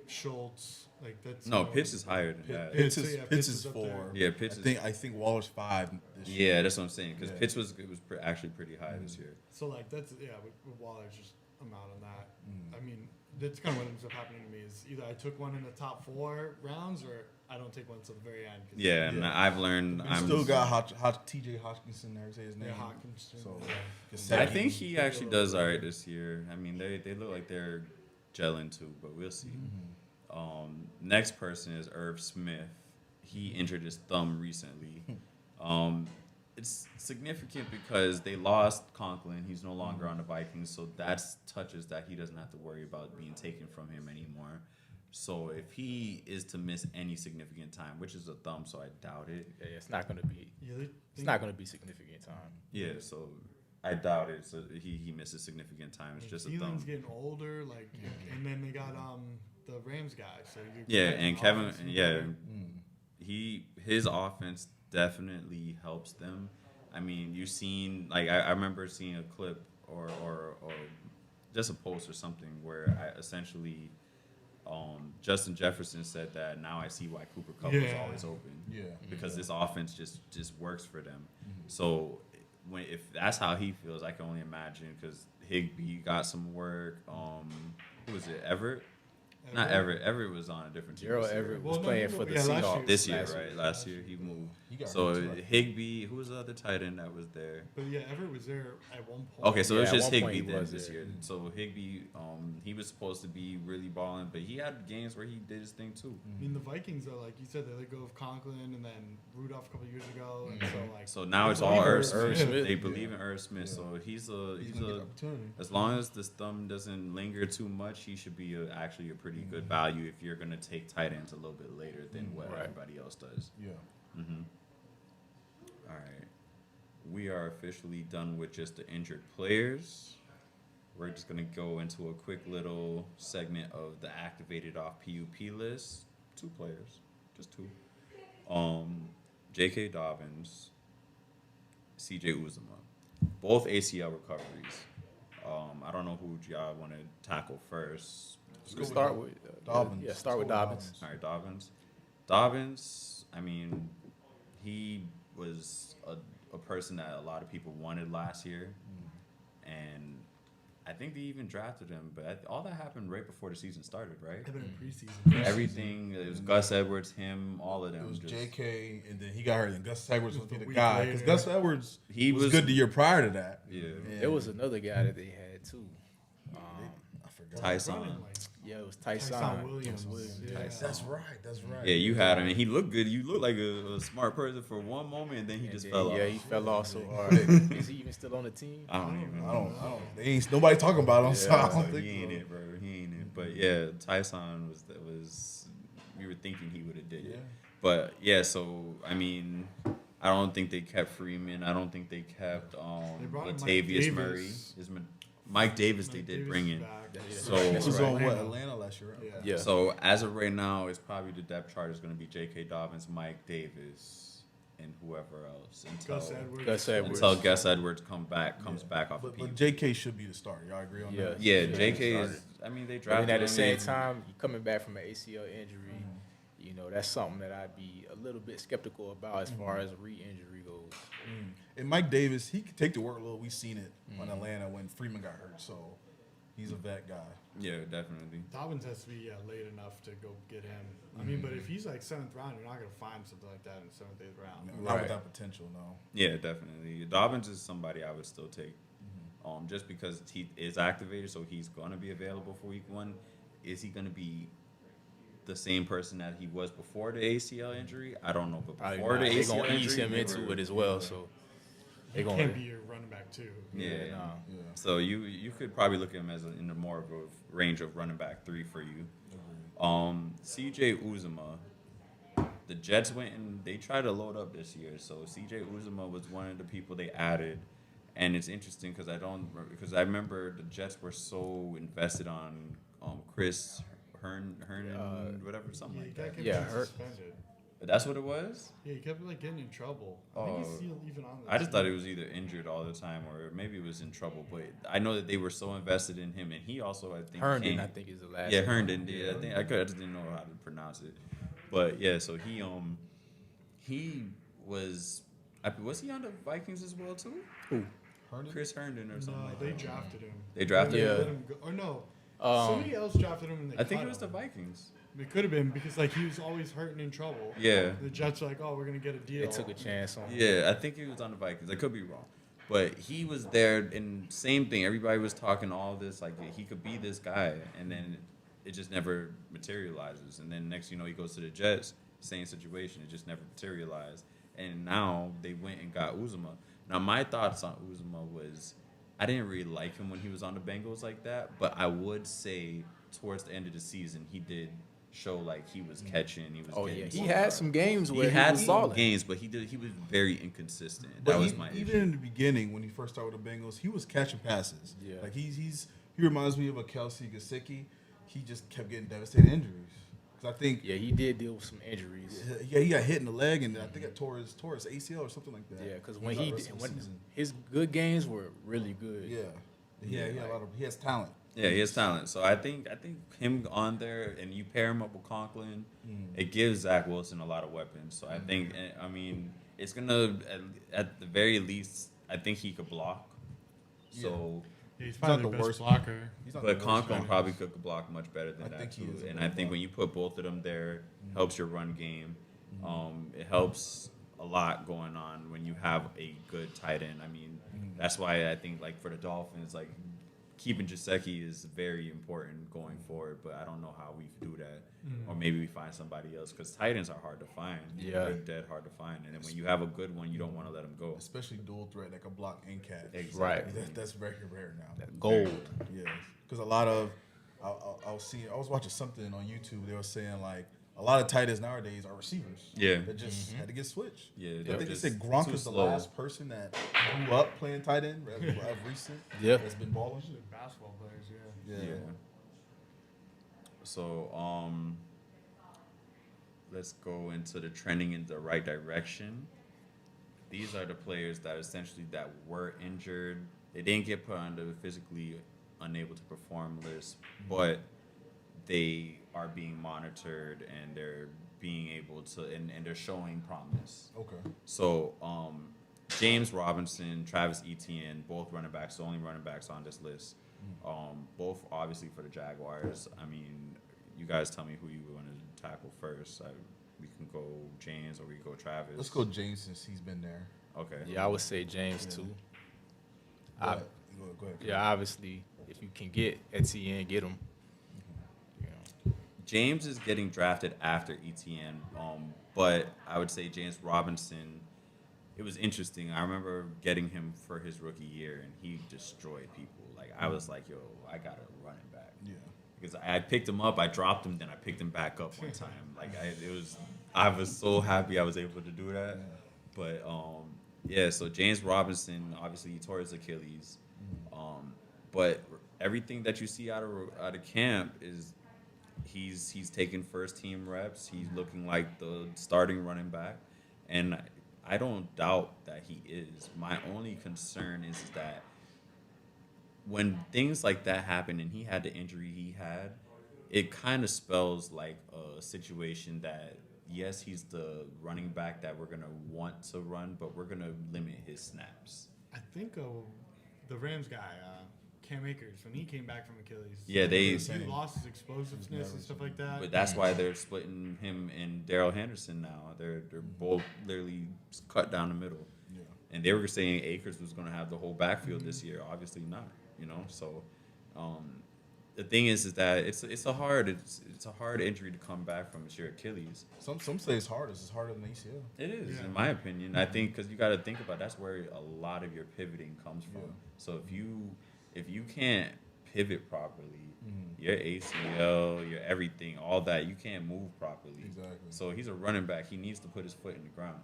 Speaker 3: Schultz. Like that's
Speaker 1: No, Pitts is higher than that.
Speaker 3: Pitts,
Speaker 4: Pitts is,
Speaker 3: yeah,
Speaker 4: Pitts
Speaker 3: Pitts
Speaker 4: is
Speaker 3: is up
Speaker 4: 4.
Speaker 3: there.
Speaker 1: Yeah, Pitts is.
Speaker 4: I think Waller's 5 this year.
Speaker 1: Yeah, that's what I'm saying. Because
Speaker 4: Yeah.
Speaker 1: Pitts was actually pretty high this year.
Speaker 3: So like that's with Waller's just I'm out on that. I mean, that's kind of what ends up happening to me is either I took one in the top 4 rounds or I don't take one until the very end. 'cause
Speaker 1: Yeah, and
Speaker 4: Yeah.
Speaker 1: I've learned.
Speaker 4: We
Speaker 1: I'm
Speaker 4: still got TJ Hopkinson there, say his name.
Speaker 3: Yeah, Hawkinson.
Speaker 4: So,
Speaker 3: yeah.
Speaker 4: 'cause
Speaker 1: I
Speaker 4: Saturday-
Speaker 1: think he actually does all right this year. I mean, they look like they're gelling too, but we'll see. Next person is Irv Smith. He injured his thumb recently. It's significant because they lost Conklin. He's no longer on the Vikings, so that's touches that he doesn't have to worry about being taken from him anymore. So if he is to miss any significant time, which is a thumb, so I doubt it.
Speaker 2: Yeah, it's not going to be.
Speaker 3: Yeah, they
Speaker 2: It's
Speaker 3: think-
Speaker 2: not going to be significant time.
Speaker 1: Yeah, so I doubt it. So he misses signitic time. It's just a
Speaker 3: Thiel's
Speaker 1: thumb.
Speaker 3: getting older, like, and then they got the Rams guy. So you're
Speaker 1: Yeah,
Speaker 3: getting
Speaker 1: and Kevin,
Speaker 3: offense.
Speaker 1: yeah, his offense definitely helps them. I mean, you've seen like I remember seeing a clip or just a post or something where I essentially Justin Jefferson said that now I see why Cooper Kupp was
Speaker 3: Yeah.
Speaker 1: always open.
Speaker 4: Yeah.
Speaker 1: Because this offense just works for them. So if that's how he feels, I can only imagine because Higbee got some work. Who was it? Everett. Not Everett. Everett was on a different team.
Speaker 2: Gerald
Speaker 1: this year.
Speaker 2: Everett was
Speaker 3: Well, no,
Speaker 2: playing
Speaker 3: he
Speaker 2: for
Speaker 3: moved-
Speaker 2: the
Speaker 3: yeah, last
Speaker 2: Seahawks
Speaker 3: year.
Speaker 1: This year,
Speaker 2: last
Speaker 1: right? Last year he moved.
Speaker 4: He got
Speaker 1: So
Speaker 4: hurt, too.
Speaker 1: Higbee, who was the other tight end that was there?
Speaker 3: But yeah, Everett was there at one point.
Speaker 1: Okay, so it was
Speaker 2: Yeah, at
Speaker 1: just
Speaker 2: one point
Speaker 1: Higbee
Speaker 2: he
Speaker 1: then
Speaker 2: was
Speaker 1: this
Speaker 2: there.
Speaker 1: year. So Higbee, he was supposed to be really balling, but he had games where he did his thing too.
Speaker 3: I mean, the Vikings are like you said, they let go of Conklin and then Rudolph a couple years ago, and so like.
Speaker 1: So now it's
Speaker 3: they
Speaker 1: all
Speaker 3: believe in
Speaker 1: Irv Smith.
Speaker 2: Smith.
Speaker 1: They believe in Irv Smith,
Speaker 4: Yeah.
Speaker 1: so he's
Speaker 4: He's
Speaker 1: a
Speaker 4: gonna get opportunity.
Speaker 1: as long as this thumb doesn't linger too much, he should be actually a pretty good value if you're gonna take tight ends a little bit later than what
Speaker 2: Right.
Speaker 1: everybody else does.
Speaker 4: Yeah.
Speaker 1: Mm-hmm. All right, we are officially done with just the injured players. We're just gonna go into a quick little segment of the activated off PUP list. 2 players, just 2. J.K. Dobbins, C.J. Uzomah, both ACL recoveries. I don't know who y'all want to tackle first.
Speaker 2: We'll start with
Speaker 4: Dobbins.
Speaker 2: Yeah, start with Dobbins.
Speaker 1: All right, Dobbins. Dobbins, I mean, he was a person that a lot of people wanted last year. And I think they even drafted him, but all that happened right before the season started, right?
Speaker 3: They've been in preseason.
Speaker 1: Everything, it was Gus Edwards, him, all of them.
Speaker 4: It was
Speaker 1: just-
Speaker 4: J.K. and then he got hurt, and Gus Edwards
Speaker 3: Just
Speaker 4: would be
Speaker 3: a
Speaker 4: the
Speaker 3: week
Speaker 4: guy because
Speaker 3: later.
Speaker 4: Gus Edwards
Speaker 1: He
Speaker 4: was
Speaker 1: was-
Speaker 4: good the year prior to that.
Speaker 1: Yeah.
Speaker 4: And
Speaker 2: There was another guy that they had too.
Speaker 4: I forgot.
Speaker 1: Tyson.
Speaker 3: Running, like,
Speaker 2: Yeah, it was
Speaker 3: Tyson
Speaker 2: Tyson
Speaker 3: Williams.
Speaker 2: Yeah.
Speaker 3: Yeah.
Speaker 4: That's right. That's right.
Speaker 1: Yeah, you had him, and he looked good. You looked like a smart person for one moment, and then he
Speaker 2: And
Speaker 1: just
Speaker 2: then,
Speaker 1: fell
Speaker 2: yeah,
Speaker 1: off.
Speaker 2: he fell off so hard. Is he even still on the team?
Speaker 1: I don't even
Speaker 4: I
Speaker 1: know.
Speaker 4: don't. They ain't nobody talking about him, so I
Speaker 2: Yeah,
Speaker 4: don't
Speaker 1: So
Speaker 4: think
Speaker 1: he ain't
Speaker 4: so.
Speaker 1: it, bro. He ain't it. But yeah, Tyson was. We were thinking he would have did it,
Speaker 4: Yeah.
Speaker 1: but yeah. So I mean, I don't think they kept Freeman. I don't think they kept
Speaker 3: They brought in Mike
Speaker 1: Latavius Murray.
Speaker 3: Davis.
Speaker 1: Mike Davis they
Speaker 3: Mike
Speaker 1: did
Speaker 3: Davis
Speaker 1: bring
Speaker 3: is
Speaker 1: in.
Speaker 3: back.
Speaker 1: So-
Speaker 4: This was on what
Speaker 3: Atlanta.
Speaker 4: Atlanta last year. Right?
Speaker 3: Yeah.
Speaker 2: Yeah.
Speaker 1: So as of right now, it's probably the depth chart is going to be J.K. Dobbins, Mike Davis, and whoever else
Speaker 3: Gus Edwards.
Speaker 2: Gus Edwards.
Speaker 1: until Gus Edwards comes back off of
Speaker 4: But
Speaker 1: PUP.
Speaker 4: J.K. should be the starter. Y'all agree on
Speaker 2: Yeah.
Speaker 4: that?
Speaker 1: Yeah,
Speaker 2: Yeah,
Speaker 1: J.K.
Speaker 2: started.
Speaker 1: is. I mean, they
Speaker 2: But
Speaker 1: drafted
Speaker 2: then at
Speaker 1: him
Speaker 2: the same
Speaker 1: in-
Speaker 2: time, he coming back from an ACL injury. You know, that's something that I'd be a little bit skeptical about as far as re-injury goes.
Speaker 4: And Mike Davis, he could take the workload. We seen it on Atlanta when Freeman got hurt. So he's a vet guy.
Speaker 1: Yeah, definitely.
Speaker 3: Dobbins has to be late enough to go get him. I mean, but if he's like 7th round, you're not going to find something like that in 7th, 8th round.
Speaker 4: Not
Speaker 2: Right.
Speaker 4: with that potential, no.
Speaker 1: Yeah, definitely. Dobbins is somebody I would still take, just because he is activated, so he's going to be available for week 1. Is he going to be the same person that he was before the ACL injury? I don't know, but
Speaker 2: Probably
Speaker 1: before
Speaker 2: not.
Speaker 1: the
Speaker 2: They're
Speaker 1: ACL
Speaker 2: going to ease
Speaker 1: injury,
Speaker 2: him
Speaker 1: they
Speaker 2: into
Speaker 1: were-
Speaker 2: it as well. So
Speaker 3: He
Speaker 2: they're going
Speaker 3: can't
Speaker 2: to.
Speaker 3: be your running back, too.
Speaker 1: Yeah.
Speaker 2: Nah.
Speaker 4: Yeah.
Speaker 1: So you could probably look at him as in the more of a range of running back 3 for you. C.J. Uzomah, the Jets went and they tried to load up this year. So C.J. Uzomah was one of the people they added, and it's interesting because I remember the Jets were so invested on Chris Herndon, whatever, something
Speaker 3: Yeah,
Speaker 1: like
Speaker 3: he
Speaker 1: that.
Speaker 3: kept
Speaker 2: Yeah,
Speaker 3: getting
Speaker 2: hurt.
Speaker 3: suspended.
Speaker 1: That's what it was.
Speaker 3: Yeah, he kept like getting in trouble. I think he's still even on the
Speaker 1: I just
Speaker 3: team.
Speaker 1: thought he was either injured all the time or maybe he was in trouble. But I know that they were so invested in him, and he also I think
Speaker 2: Herndon,
Speaker 1: came-
Speaker 2: I think, is the last.
Speaker 1: Yeah,
Speaker 2: name.
Speaker 1: Herndon did. I just didn't know how to pronounce it. But yeah, so he was he on the Vikings as well too?
Speaker 2: Who?
Speaker 4: Herndon?
Speaker 1: Chris Herndon or something
Speaker 3: No,
Speaker 1: like
Speaker 3: they
Speaker 1: that.
Speaker 3: drafted him.
Speaker 1: They drafted
Speaker 3: They
Speaker 2: him?
Speaker 3: let him go. Or no,
Speaker 2: Um,
Speaker 3: somebody else drafted him and they
Speaker 1: I think
Speaker 3: cut
Speaker 1: it was the
Speaker 3: him.
Speaker 1: Vikings.
Speaker 3: It could have been because like he was always hurt and in trouble.
Speaker 1: Yeah.
Speaker 3: The Jets were like, oh, we're gonna get a deal.
Speaker 2: They took a chance on him.
Speaker 1: Yeah, I think he was on the Vikings. I could be wrong. But he was there and same thing. Everybody was talking all this, like he could be this guy, and then it just never materializes. And then next you know he goes to the Jets, same situation. It just never materialized. And now they went and got Uzomah. Now my thoughts on Uzomah was I didn't really like him when he was on the Bengals like that, but I would say towards the end of the season he did show like he was catching. He was
Speaker 2: Oh
Speaker 1: getting
Speaker 2: yeah, he had some games where
Speaker 1: he had
Speaker 2: was
Speaker 1: some
Speaker 2: balling.
Speaker 1: games, but he was very inconsistent.
Speaker 4: But
Speaker 1: That was my
Speaker 4: even
Speaker 1: issue.
Speaker 4: in the beginning when he first started with the Bengals, he was catching passes.
Speaker 2: Yeah.
Speaker 4: Like he reminds me of a Kelsey Gesicki. He just kept getting devastating injuries. 'Cause I think
Speaker 2: Yeah, he did deal with some injuries.
Speaker 4: he got hit in the leg, and I think it tore his ACL or something like that.
Speaker 2: Yeah, because
Speaker 4: He
Speaker 2: when
Speaker 4: was out
Speaker 2: he
Speaker 4: the rest
Speaker 2: did,
Speaker 4: of the
Speaker 2: when
Speaker 4: season.
Speaker 2: his good games were really good.
Speaker 4: Yeah, he has talent.
Speaker 1: Yeah, he has talent. So I think him on there and you pair him up with Conklin, it gives Zach Wilson a lot of weapons. So I think it's gonna at the very least I think he could block. So
Speaker 3: Yeah, he's
Speaker 4: not
Speaker 3: probably
Speaker 4: the
Speaker 3: the best
Speaker 4: worst
Speaker 3: blocker.
Speaker 4: He's not
Speaker 1: But
Speaker 4: the worst
Speaker 1: Conklin
Speaker 4: guy.
Speaker 1: probably could block much better than
Speaker 4: I
Speaker 1: that
Speaker 4: think he
Speaker 1: too.
Speaker 4: is a
Speaker 1: And
Speaker 4: good
Speaker 1: I think
Speaker 4: blocker.
Speaker 1: when you put both of them there, helps your run game. It helps a lot going on when you have a good tight end. I mean, that's why I think like for the Dolphins, like keeping Gesicki is very important going forward. But I don't know how we do that, or maybe we find somebody else because tight ends are hard to find.
Speaker 2: Yeah.
Speaker 1: They're dead hard to find. And then when you have a good one, you don't want to let them go.
Speaker 4: Especially dual threat that can block and catch.
Speaker 1: Exactly.
Speaker 2: Right.
Speaker 4: That's very rare now.
Speaker 2: Gold.
Speaker 4: Yes, because a lot of I was watching something on YouTube. They were saying like a lot of tight ends nowadays are receivers.
Speaker 1: Yeah.
Speaker 4: that just had to get switched.
Speaker 1: Yeah,
Speaker 4: I
Speaker 1: they're
Speaker 4: think they
Speaker 1: just
Speaker 4: said Gronk
Speaker 1: too
Speaker 4: is the
Speaker 1: slow.
Speaker 4: last person that grew up playing tight end of recent.
Speaker 2: Yeah.
Speaker 4: That's been balling.
Speaker 3: Usually basketball players, yeah.
Speaker 4: Yeah.
Speaker 1: Yeah. So, let's go into the trending in the right direction. These are the players that essentially that were injured. They didn't get put on the physically unable to perform list, but they are being monitored and they're being able to and they're showing promise.
Speaker 4: Okay.
Speaker 1: So, James Robinson, Travis Etienne, both running backs, the only running backs on this list. Both obviously for the Jaguars. I mean, you guys tell me who you want to tackle first. We can go James or we can go Travis.
Speaker 4: Let's go James since he's been there.
Speaker 1: Okay.
Speaker 2: Yeah, I would say James too.
Speaker 4: Go
Speaker 2: I-
Speaker 4: ahead. Go ahead.
Speaker 2: Yeah, obviously, if you can get Etienne, get him. You know.
Speaker 1: James is getting drafted after Etienne, but I would say James Robinson. It was interesting. I remember getting him for his rookie year, and he destroyed people. Like I was like, "Yo, I got a running back."
Speaker 4: Yeah.
Speaker 1: Because I picked him up, I dropped him, then I picked him back up one time. Like I was so happy I was able to do that. But yeah. So James Robinson, obviously, he tore his Achilles. But everything that you see out of camp is he's taking first team reps. He's looking like the starting running back, and I don't doubt that he is. My only concern is that when things like that happen, and he had the injury he had, it kind of spells like a situation that yes, he's the running back that we're gonna want to run, but we're gonna limit his snaps.
Speaker 3: I think the Rams guy, Cam Akers, when he came back from Achilles.
Speaker 1: Yeah,
Speaker 3: he
Speaker 4: Same.
Speaker 3: lost his explosiveness and stuff like that.
Speaker 1: But that's why they're splitting him and Darrell Henderson now. They're both literally cut down the middle.
Speaker 4: Yeah.
Speaker 1: And they were saying Akers was going to have the whole backfield this year. Obviously not. You know, so the thing is that it's a hard injury to come back from. It's your Achilles.
Speaker 4: Some say it's harder. It's harder than ACL.
Speaker 1: It is,
Speaker 3: Yeah.
Speaker 1: in my opinion. I think because you got to think about that's where a lot of your pivoting comes from.
Speaker 4: Yeah.
Speaker 1: So if you can't pivot properly, your ACL, your everything, all that, you can't move properly.
Speaker 4: Exactly.
Speaker 1: So he's a running back. He needs to put his foot in the ground.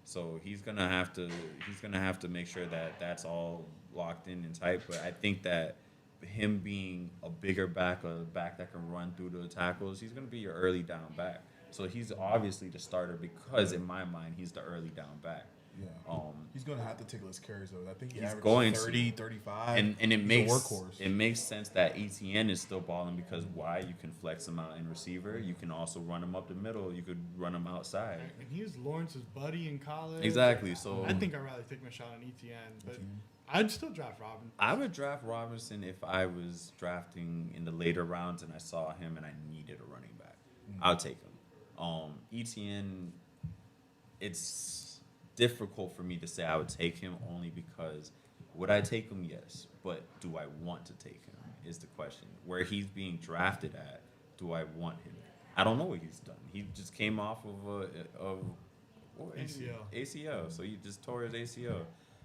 Speaker 1: So he's gonna have to make sure that that's all locked in and tight. But I think that him being a bigger back, a back that can run through the tackles, he's gonna be your early down back. So he's obviously the starter because in my mind he's the early down back.
Speaker 4: Yeah. He's going to have to take less carries, though. I think
Speaker 1: He's
Speaker 4: averages
Speaker 1: going to.
Speaker 4: 30, 35.
Speaker 1: And it
Speaker 4: He's a
Speaker 1: makes
Speaker 4: workhorse.
Speaker 1: it makes sense that ETN is still balling because why? You can flex him out in receiver. You can also run him up the middle. You could run him outside.
Speaker 3: And he was Lawrence's buddy in college.
Speaker 1: Exactly. So
Speaker 3: I think I'd rather take my shot on Etienne, but I'd still draft Robin.
Speaker 1: I would draft Robinson if I was drafting in the later rounds and I saw him and I needed a running back. I'll take him. ETN, it's difficult for me to say I would take him only because would I take him? Yes, but do I want to take him is the question. Where he's being drafted at, do I want him? I don't know what he's done. He just came off of ACL, so he just tore his ACL.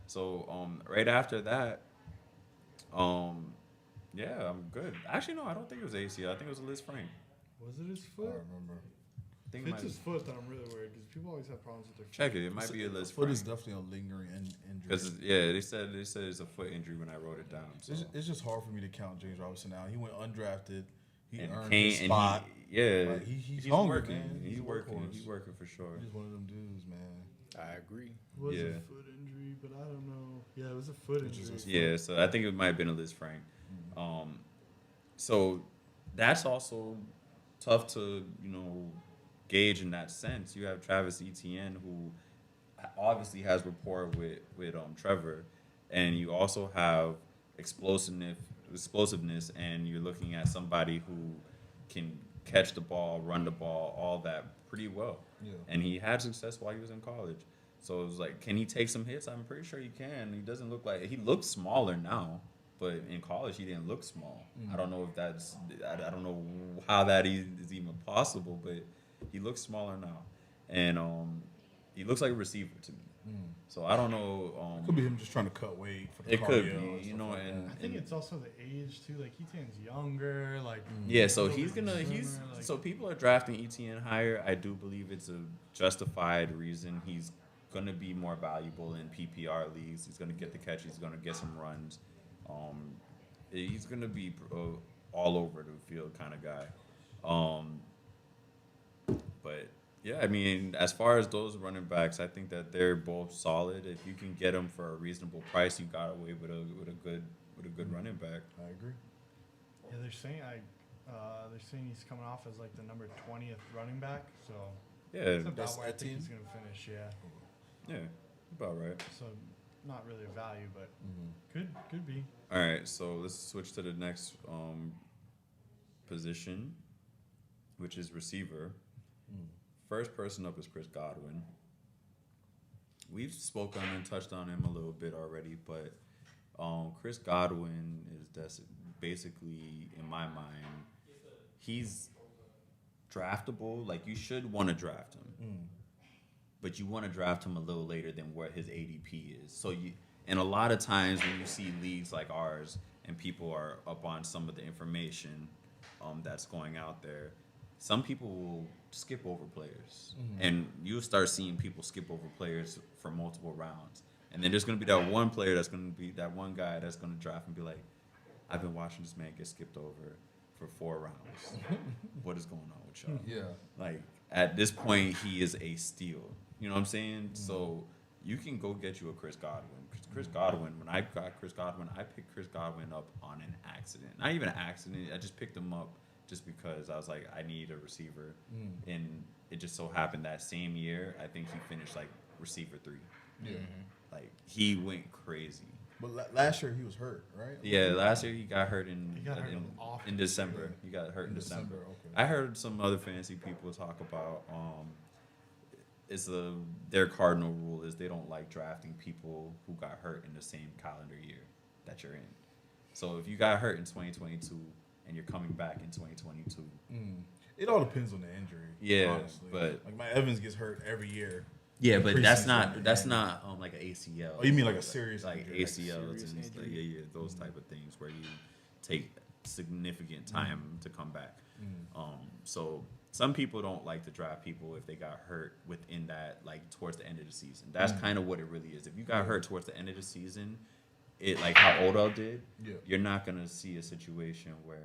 Speaker 1: So right after that, yeah, I'm good. Actually, no, I don't think it was ACL. I think it was a Liz Frank.
Speaker 3: Was it his
Speaker 4: I
Speaker 3: foot?
Speaker 4: remember.
Speaker 1: I think
Speaker 3: If
Speaker 1: it
Speaker 3: it's
Speaker 1: might
Speaker 3: his foot, then I'm really worried because people always have problems with their foot.
Speaker 1: check it. It might be a Liz
Speaker 4: Foot
Speaker 1: Frank.
Speaker 4: is definitely a lingering injury.
Speaker 1: Because they said it's a foot injury when I wrote it down. So.
Speaker 4: It's just hard for me to count James Robinson out. He went undrafted. He
Speaker 1: and
Speaker 4: earned
Speaker 1: Kane
Speaker 4: his
Speaker 1: and
Speaker 4: spot.
Speaker 1: he's
Speaker 4: he's hungry,
Speaker 1: working.
Speaker 4: man.
Speaker 1: He's
Speaker 4: He's a
Speaker 1: working.
Speaker 4: workhorse.
Speaker 1: He's working for sure.
Speaker 4: He's one of them dudes, man.
Speaker 2: I agree.
Speaker 3: It was
Speaker 1: Yeah.
Speaker 3: a foot injury, but I don't know. Yeah, it was a foot
Speaker 4: It's
Speaker 3: injury.
Speaker 4: just a
Speaker 1: Yeah, so I think it might have been a Liz Frank. So that's also tough to gauge in that sense. You have Travis Etienne who obviously has rapport with Trevor, and you also have explosiveness, and you're looking at somebody who can catch the ball, run the ball, all that pretty well.
Speaker 4: Yeah.
Speaker 1: And he had success while he was in college. So it was like, can he take some hits? I'm pretty sure he can. He doesn't look like he looks smaller now, but in college he didn't look small. I don't know if that's I don't know how that is even possible, but he looks smaller now, and he looks like a receiver to me. So I don't know.
Speaker 4: Could be him just trying to cut weight for the
Speaker 1: It could
Speaker 4: cardio
Speaker 1: be,
Speaker 4: and
Speaker 1: you
Speaker 4: stuff
Speaker 1: know,
Speaker 4: like
Speaker 1: and
Speaker 3: I think it's also the age too. Like Etienne's younger. Like
Speaker 1: yeah, so
Speaker 3: a little
Speaker 1: he's
Speaker 3: bit
Speaker 1: gonna
Speaker 3: sooner,
Speaker 1: he's
Speaker 3: like-
Speaker 1: so people are drafting ETN higher. I do believe it's a justified reason. He's gonna be more valuable in PPR leagues. He's gonna get the catch. He's gonna get some runs. He's gonna be all over the field kind of guy. But yeah, I mean, as far as those running backs, I think that they're both solid. If you can get them for a reasonable price, you got away with a good running back.
Speaker 4: I agree.
Speaker 3: Yeah, they're saying he's coming off as like the number 20th running back. So
Speaker 1: Yeah,
Speaker 3: that's about
Speaker 4: That's
Speaker 3: where I think
Speaker 4: Etienne?
Speaker 3: he's gonna finish. Yeah.
Speaker 1: yeah, about right.
Speaker 3: So not really a value, but could be.
Speaker 1: All right, so let's switch to the next position, which is receiver. First person up is Chris Godwin. We've spoken and touched on him a little bit already, but Chris Godwin is basically, in my mind, he's draftable. Like, you should want to draft him, but you want to draft him a little later than where his ADP is. So and a lot of times when you see leagues like ours and people are up on some of the information that's going out there, some people will skip over players, and you'll start seeing people skip over players for multiple rounds. And then there's going to be that one player that's going to be that one guy that's going to draft and be like, I've been watching this man get skipped over for 4 rounds. What is going on with y'all?
Speaker 4: Yeah.
Speaker 1: Like, at this point, he is a steal. You know what I'm saying? So you can go get you a Chris Godwin. Chris Godwin, when I got Chris Godwin, I picked Chris Godwin up on an accident. Not even an accident. I just picked him up just because I was like, I need a receiver. And it just so happened that same year, I think he finished like receiver 3.
Speaker 4: Yeah.
Speaker 1: Like, he went crazy.
Speaker 4: But last year he was hurt, right?
Speaker 1: Yeah, last year he got hurt in
Speaker 3: in
Speaker 1: December. He got hurt in December.
Speaker 4: Okay.
Speaker 1: I heard some other fantasy people talk about their cardinal rule is they don't like drafting people who got hurt in the same calendar year that you're in. So if you got hurt in 2022 and you're coming back in 2022,
Speaker 4: It all depends on the injury.
Speaker 1: Yeah,
Speaker 4: honestly.
Speaker 1: but-
Speaker 4: like my Evans gets hurt every year.
Speaker 1: yeah, but that's
Speaker 4: Preseason.
Speaker 1: not like an ACL.
Speaker 4: Oh, you mean like a serious
Speaker 1: like
Speaker 4: injury, like
Speaker 1: ACLs
Speaker 2: serious
Speaker 1: and stuff.
Speaker 2: injury?
Speaker 1: Yeah, those type of things where you take significant time to come back. So some people don't like to draft people if they got hurt within that, like towards the end of the season. That's kind of what it really is. If you got hurt towards the end of the season, it like how Odell did, you're not gonna see a situation where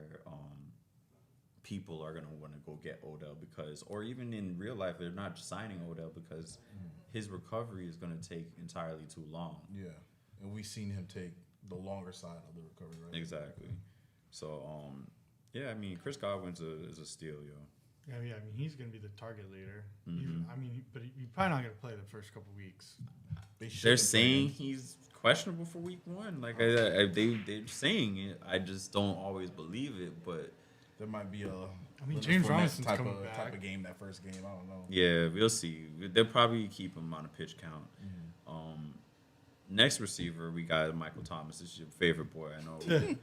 Speaker 1: people are gonna want to go get Odell because, or even in real life, they're not signing Odell because his recovery is gonna take entirely too long.
Speaker 4: Yeah, and we've seen him take the longer side of the recovery, right?
Speaker 1: Exactly. So, yeah, I mean, Chris Godwin's is a steal, yo.
Speaker 3: Yeah, I mean, he's going to be the target leader. But he's probably not going to play the first couple weeks.
Speaker 1: They're saying he's questionable for week 1. Like, they're saying it. I just don't always believe it, but
Speaker 4: there might be a.
Speaker 3: I mean, James Robinson's
Speaker 4: type
Speaker 3: coming
Speaker 4: of
Speaker 3: back.
Speaker 4: type of game that first game. I don't know.
Speaker 1: yeah, we'll see. They'll probably keep him on a pitch count. Next receiver, we got Michael Thomas. This is your favorite boy, I know.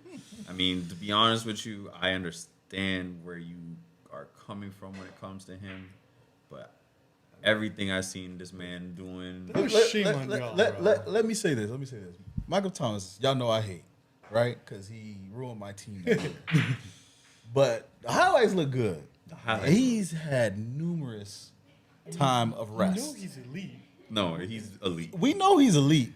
Speaker 1: I mean, to be honest with you, I understand where you are coming from when it comes to him, but everything I've seen this man doing,
Speaker 4: Let me say this. Michael Thomas, y'all know I hate, right? Because he ruined my team that year. But the highlights look good. He's had numerous time of
Speaker 3: You
Speaker 4: rest.
Speaker 3: know he's elite.
Speaker 1: no, he's elite.
Speaker 4: We know he's elite.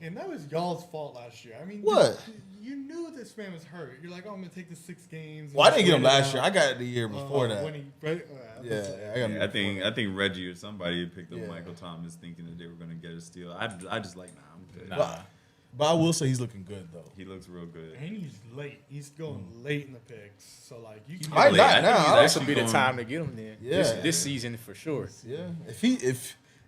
Speaker 3: And that was y'all's fault last year. I mean,
Speaker 4: What?
Speaker 3: You knew this man was hurt. You're like, oh, I'm going to take the 6 games.
Speaker 4: Well, I didn't get him last year. I got it the year before that.
Speaker 3: When he, right?
Speaker 4: Yeah, I got him.
Speaker 1: I think Reggie or somebody picked up
Speaker 4: Yeah.
Speaker 1: Michael Thomas thinking that they were going to get a steal. I just like, nah, I'm good.
Speaker 4: But I will say he's looking good though.
Speaker 1: He looks real good.
Speaker 3: And he's late. He's going late in the picks. So, like, you can.
Speaker 4: Might
Speaker 1: Late.
Speaker 4: not
Speaker 1: I think
Speaker 4: now.
Speaker 1: he's
Speaker 2: This
Speaker 1: actually
Speaker 2: will be the
Speaker 1: going-
Speaker 2: time to get him then.
Speaker 4: Yeah.
Speaker 2: This season for sure.
Speaker 4: Yeah,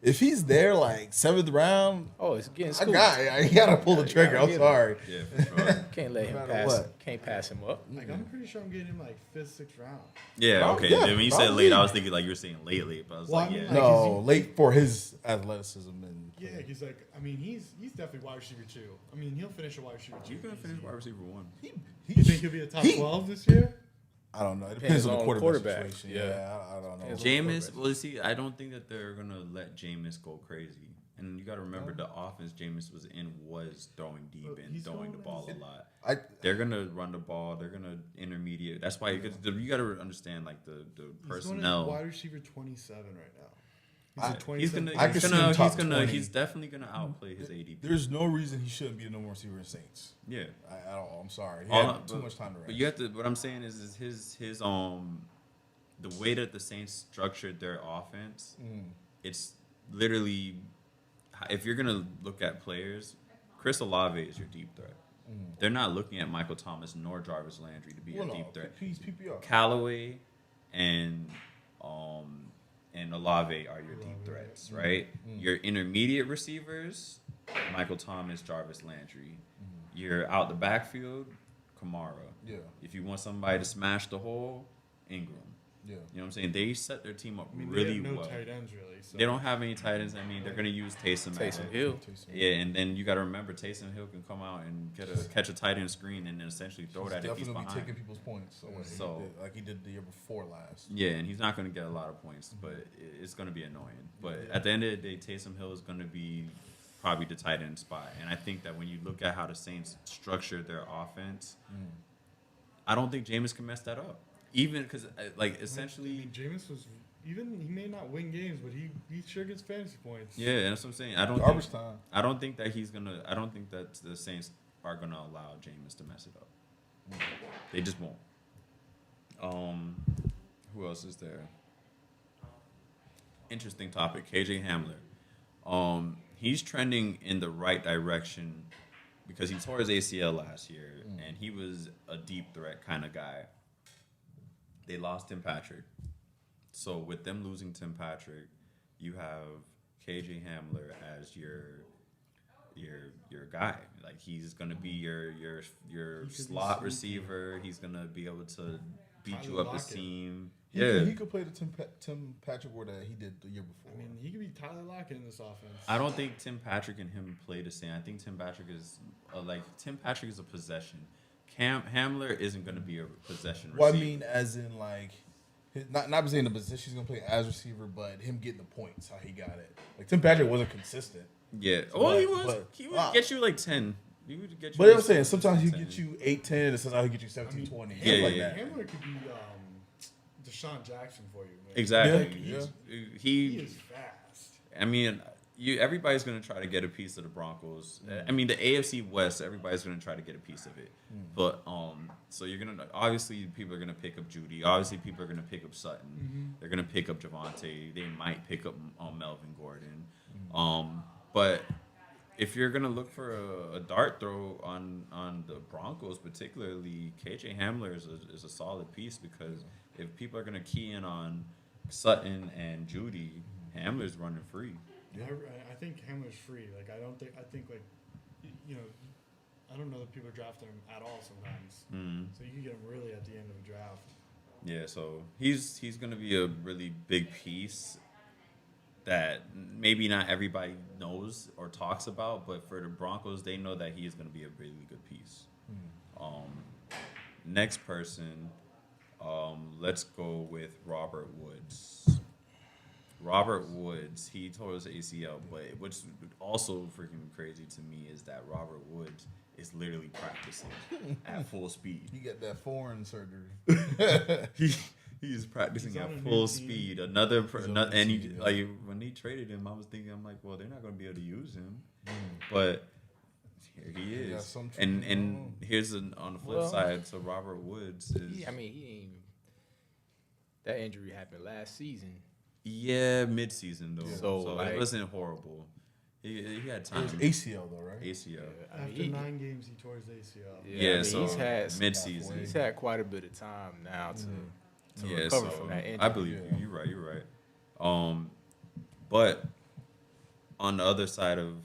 Speaker 4: if he's there like 7th round,
Speaker 2: Oh, it's getting
Speaker 4: I
Speaker 2: scooped.
Speaker 4: gotta pull the trigger. I'm
Speaker 2: get him.
Speaker 4: sorry.
Speaker 1: Yeah, for sure.
Speaker 2: Can't let him
Speaker 4: No matter
Speaker 2: pass.
Speaker 4: what.
Speaker 2: Can't pass him up.
Speaker 3: Like I'm pretty sure I'm getting him like 5th, 6th round.
Speaker 1: Yeah, okay.
Speaker 4: Yeah,
Speaker 1: Then when you said
Speaker 4: probably.
Speaker 1: late, I was thinking like you were saying late, but I was
Speaker 3: Well,
Speaker 1: like,
Speaker 3: I mean,
Speaker 1: yeah.
Speaker 3: like,
Speaker 4: No,
Speaker 3: is he-
Speaker 4: late for his athleticism and
Speaker 3: Yeah, he's like, I mean, he's definitely wide receiver 2. I mean, he'll finish a wide receiver 2.
Speaker 1: He's gonna finish
Speaker 3: easy.
Speaker 1: wide receiver 1.
Speaker 3: You think he'll be a top 12 this year?
Speaker 4: I don't know. It depends on the quarterback situation.
Speaker 2: Yeah.
Speaker 4: Yeah, I don't know.
Speaker 1: Jameis, well, see, I don't think that they're gonna let Jameis go crazy. And you got to remember the offense Jameis was in was throwing deep
Speaker 3: But
Speaker 1: and
Speaker 3: he's
Speaker 1: throwing the
Speaker 3: going
Speaker 1: ball
Speaker 3: as-
Speaker 1: a lot.
Speaker 4: They're
Speaker 1: They're gonna run the ball. They're gonna intermediate. That's why you got to understand like the
Speaker 3: He's going as
Speaker 1: personnel.
Speaker 3: wide receiver 27 right now.
Speaker 1: He's gonna,
Speaker 4: I can see him top 20.
Speaker 1: he's definitely gonna outplay his ADP.
Speaker 4: There's no reason he shouldn't be the number 1 receiver in Saints.
Speaker 1: Yeah.
Speaker 4: I don't. I'm sorry. He
Speaker 1: All-
Speaker 4: had too much time to rest.
Speaker 1: But you have to. What I'm saying is his the way that the Saints structured their offense. It's literally, if you're gonna look at players, Chris Olave is your deep threat. They're not looking at Michael Thomas nor Jarvis Landry to be
Speaker 4: Well,
Speaker 1: a
Speaker 4: no,
Speaker 1: deep threat.
Speaker 4: he's PPR.
Speaker 1: Callaway and Olave are your deep threats, right? Your intermediate receivers, Michael Thomas, Jarvis Landry. You're out the backfield, Kamara.
Speaker 4: Yeah.
Speaker 1: If you want somebody to smash the hole, Ingram.
Speaker 4: Yeah.
Speaker 1: You know what I'm saying? They set their team up
Speaker 3: I mean,
Speaker 1: really
Speaker 3: they have no
Speaker 1: well.
Speaker 3: tight ends really. So.
Speaker 1: They don't have any tight ends. I mean, they're going to use Taysom. at
Speaker 2: Taysom
Speaker 1: it.
Speaker 2: Hill.
Speaker 1: Yeah, and then you got to remember Taysom Hill can come out and catch a tight end screen and then essentially throw
Speaker 4: He's
Speaker 1: that if he's
Speaker 4: definitely
Speaker 1: behind.
Speaker 4: taking people's points away.
Speaker 1: So-
Speaker 4: Like he did the year before last.
Speaker 1: Yeah, and he's not going to get a lot of points, but it's going to be annoying. But at the end of the day, Taysom Hill is going to be probably the tight end spot. And I think that when you look at how the Saints structured their offense, I don't think Jameis can mess that up. Even because, like,
Speaker 3: I
Speaker 1: essentially,
Speaker 3: mean, Jameis was even he may not win games, but he sure gets fantasy points.
Speaker 1: yeah, that's what I'm saying.
Speaker 4: Garbage time.
Speaker 1: I don't think that he's gonna. I don't think that the Saints are gonna allow Jameis to mess it up. They just won't. Who else is there? Interesting topic. KJ Hamler. He's trending in the right direction because he tore his ACL last year, and he was a deep threat kind of guy. They lost Tim Patrick. So with them losing Tim Patrick, you have KJ Hamler as your guy. Like he's gonna be your
Speaker 3: be
Speaker 4: Mm.
Speaker 1: slot
Speaker 3: sneaky.
Speaker 1: receiver. He's gonna be able to beat you
Speaker 3: Tyler
Speaker 1: up a
Speaker 3: Lockett.
Speaker 1: seam.
Speaker 4: He
Speaker 1: Yeah.
Speaker 4: could, he could play the Tim Patrick where that he did the year before.
Speaker 3: I mean, he could be Tyler Lockett in this offense.
Speaker 1: I don't think Tim Patrick and him play the same. I think Tim Patrick is Tim Patrick is a possession. Hamler isn't gonna be a possession receiver.
Speaker 4: Well, I mean, as in like, not saying the position he's gonna play as receiver, but him getting the points, how he got it. Like Tim Patrick wasn't consistent.
Speaker 1: Yeah.
Speaker 4: But-
Speaker 1: Oh,
Speaker 4: but-
Speaker 1: he would get you like 10. He would get you.
Speaker 4: But I'm
Speaker 1: like
Speaker 4: saying sometimes he
Speaker 1: 10.
Speaker 4: get you 8-10, and sometimes he get you 17-20.
Speaker 1: Yeah,
Speaker 4: stuff like
Speaker 1: yeah,
Speaker 4: that.
Speaker 3: Hamler could be Deshaun Jackson for you, man.
Speaker 1: Exactly.
Speaker 4: Yeah.
Speaker 3: He is fast.
Speaker 1: I mean, everybody's going to try to get a piece of the Broncos. I mean, the AFC West, everybody's going to try to get a piece of it. But so you're going to obviously people are going to pick up Judy. Obviously, people are going to pick up Sutton. They're going to pick up Javonte. They might pick up Melvin Gordon. But if you're going to look for a dart throw on the Broncos, particularly KJ Hamler is a solid piece because if people are going to key in on Sutton and Judy, Hamler's running free.
Speaker 3: Yeah. I think Hamler's free. Like I think like I don't know that people are drafting him at all sometimes. So you can get him really at the end of the draft.
Speaker 1: Yeah, so he's going to be a really big piece that maybe not everybody knows or talks about, but for the Broncos, they know that he is going to be a really good piece. Next person, let's go with Robert Woods. Robert Woods, he tore his ACL, but what's also freaking crazy to me is that Robert Woods is literally practicing at full speed.
Speaker 4: He got that foreign surgery.
Speaker 1: He's practicing
Speaker 3: He's on a
Speaker 1: at
Speaker 3: new
Speaker 1: full
Speaker 3: team.
Speaker 1: speed.
Speaker 4: He's on a
Speaker 1: And
Speaker 4: new team, yeah.
Speaker 1: like when he traded him, I was thinking, I'm like, well, they're not going to be able to use him, but here he
Speaker 4: got
Speaker 1: is.
Speaker 4: some
Speaker 1: And
Speaker 4: truth going on.
Speaker 1: here's on the flip
Speaker 2: Well,
Speaker 1: side. So Robert Woods is
Speaker 2: He ain't. That injury happened last season.
Speaker 1: mid-season though,
Speaker 2: So,
Speaker 1: so
Speaker 2: like-
Speaker 1: it wasn't horrible. He had
Speaker 4: It
Speaker 1: time.
Speaker 4: was ACL though, right?
Speaker 1: ACL.
Speaker 2: I mean,
Speaker 3: After
Speaker 2: he-
Speaker 3: 9 games, he tore his ACL.
Speaker 1: Yeah,
Speaker 2: I mean,
Speaker 1: so
Speaker 2: he's had
Speaker 1: mid-season.
Speaker 2: He's had quite a bit of time now to
Speaker 1: Yeah,
Speaker 2: recover
Speaker 1: so
Speaker 2: from that injury.
Speaker 1: I believe
Speaker 4: Yeah.
Speaker 1: you. You're right. But on the other side of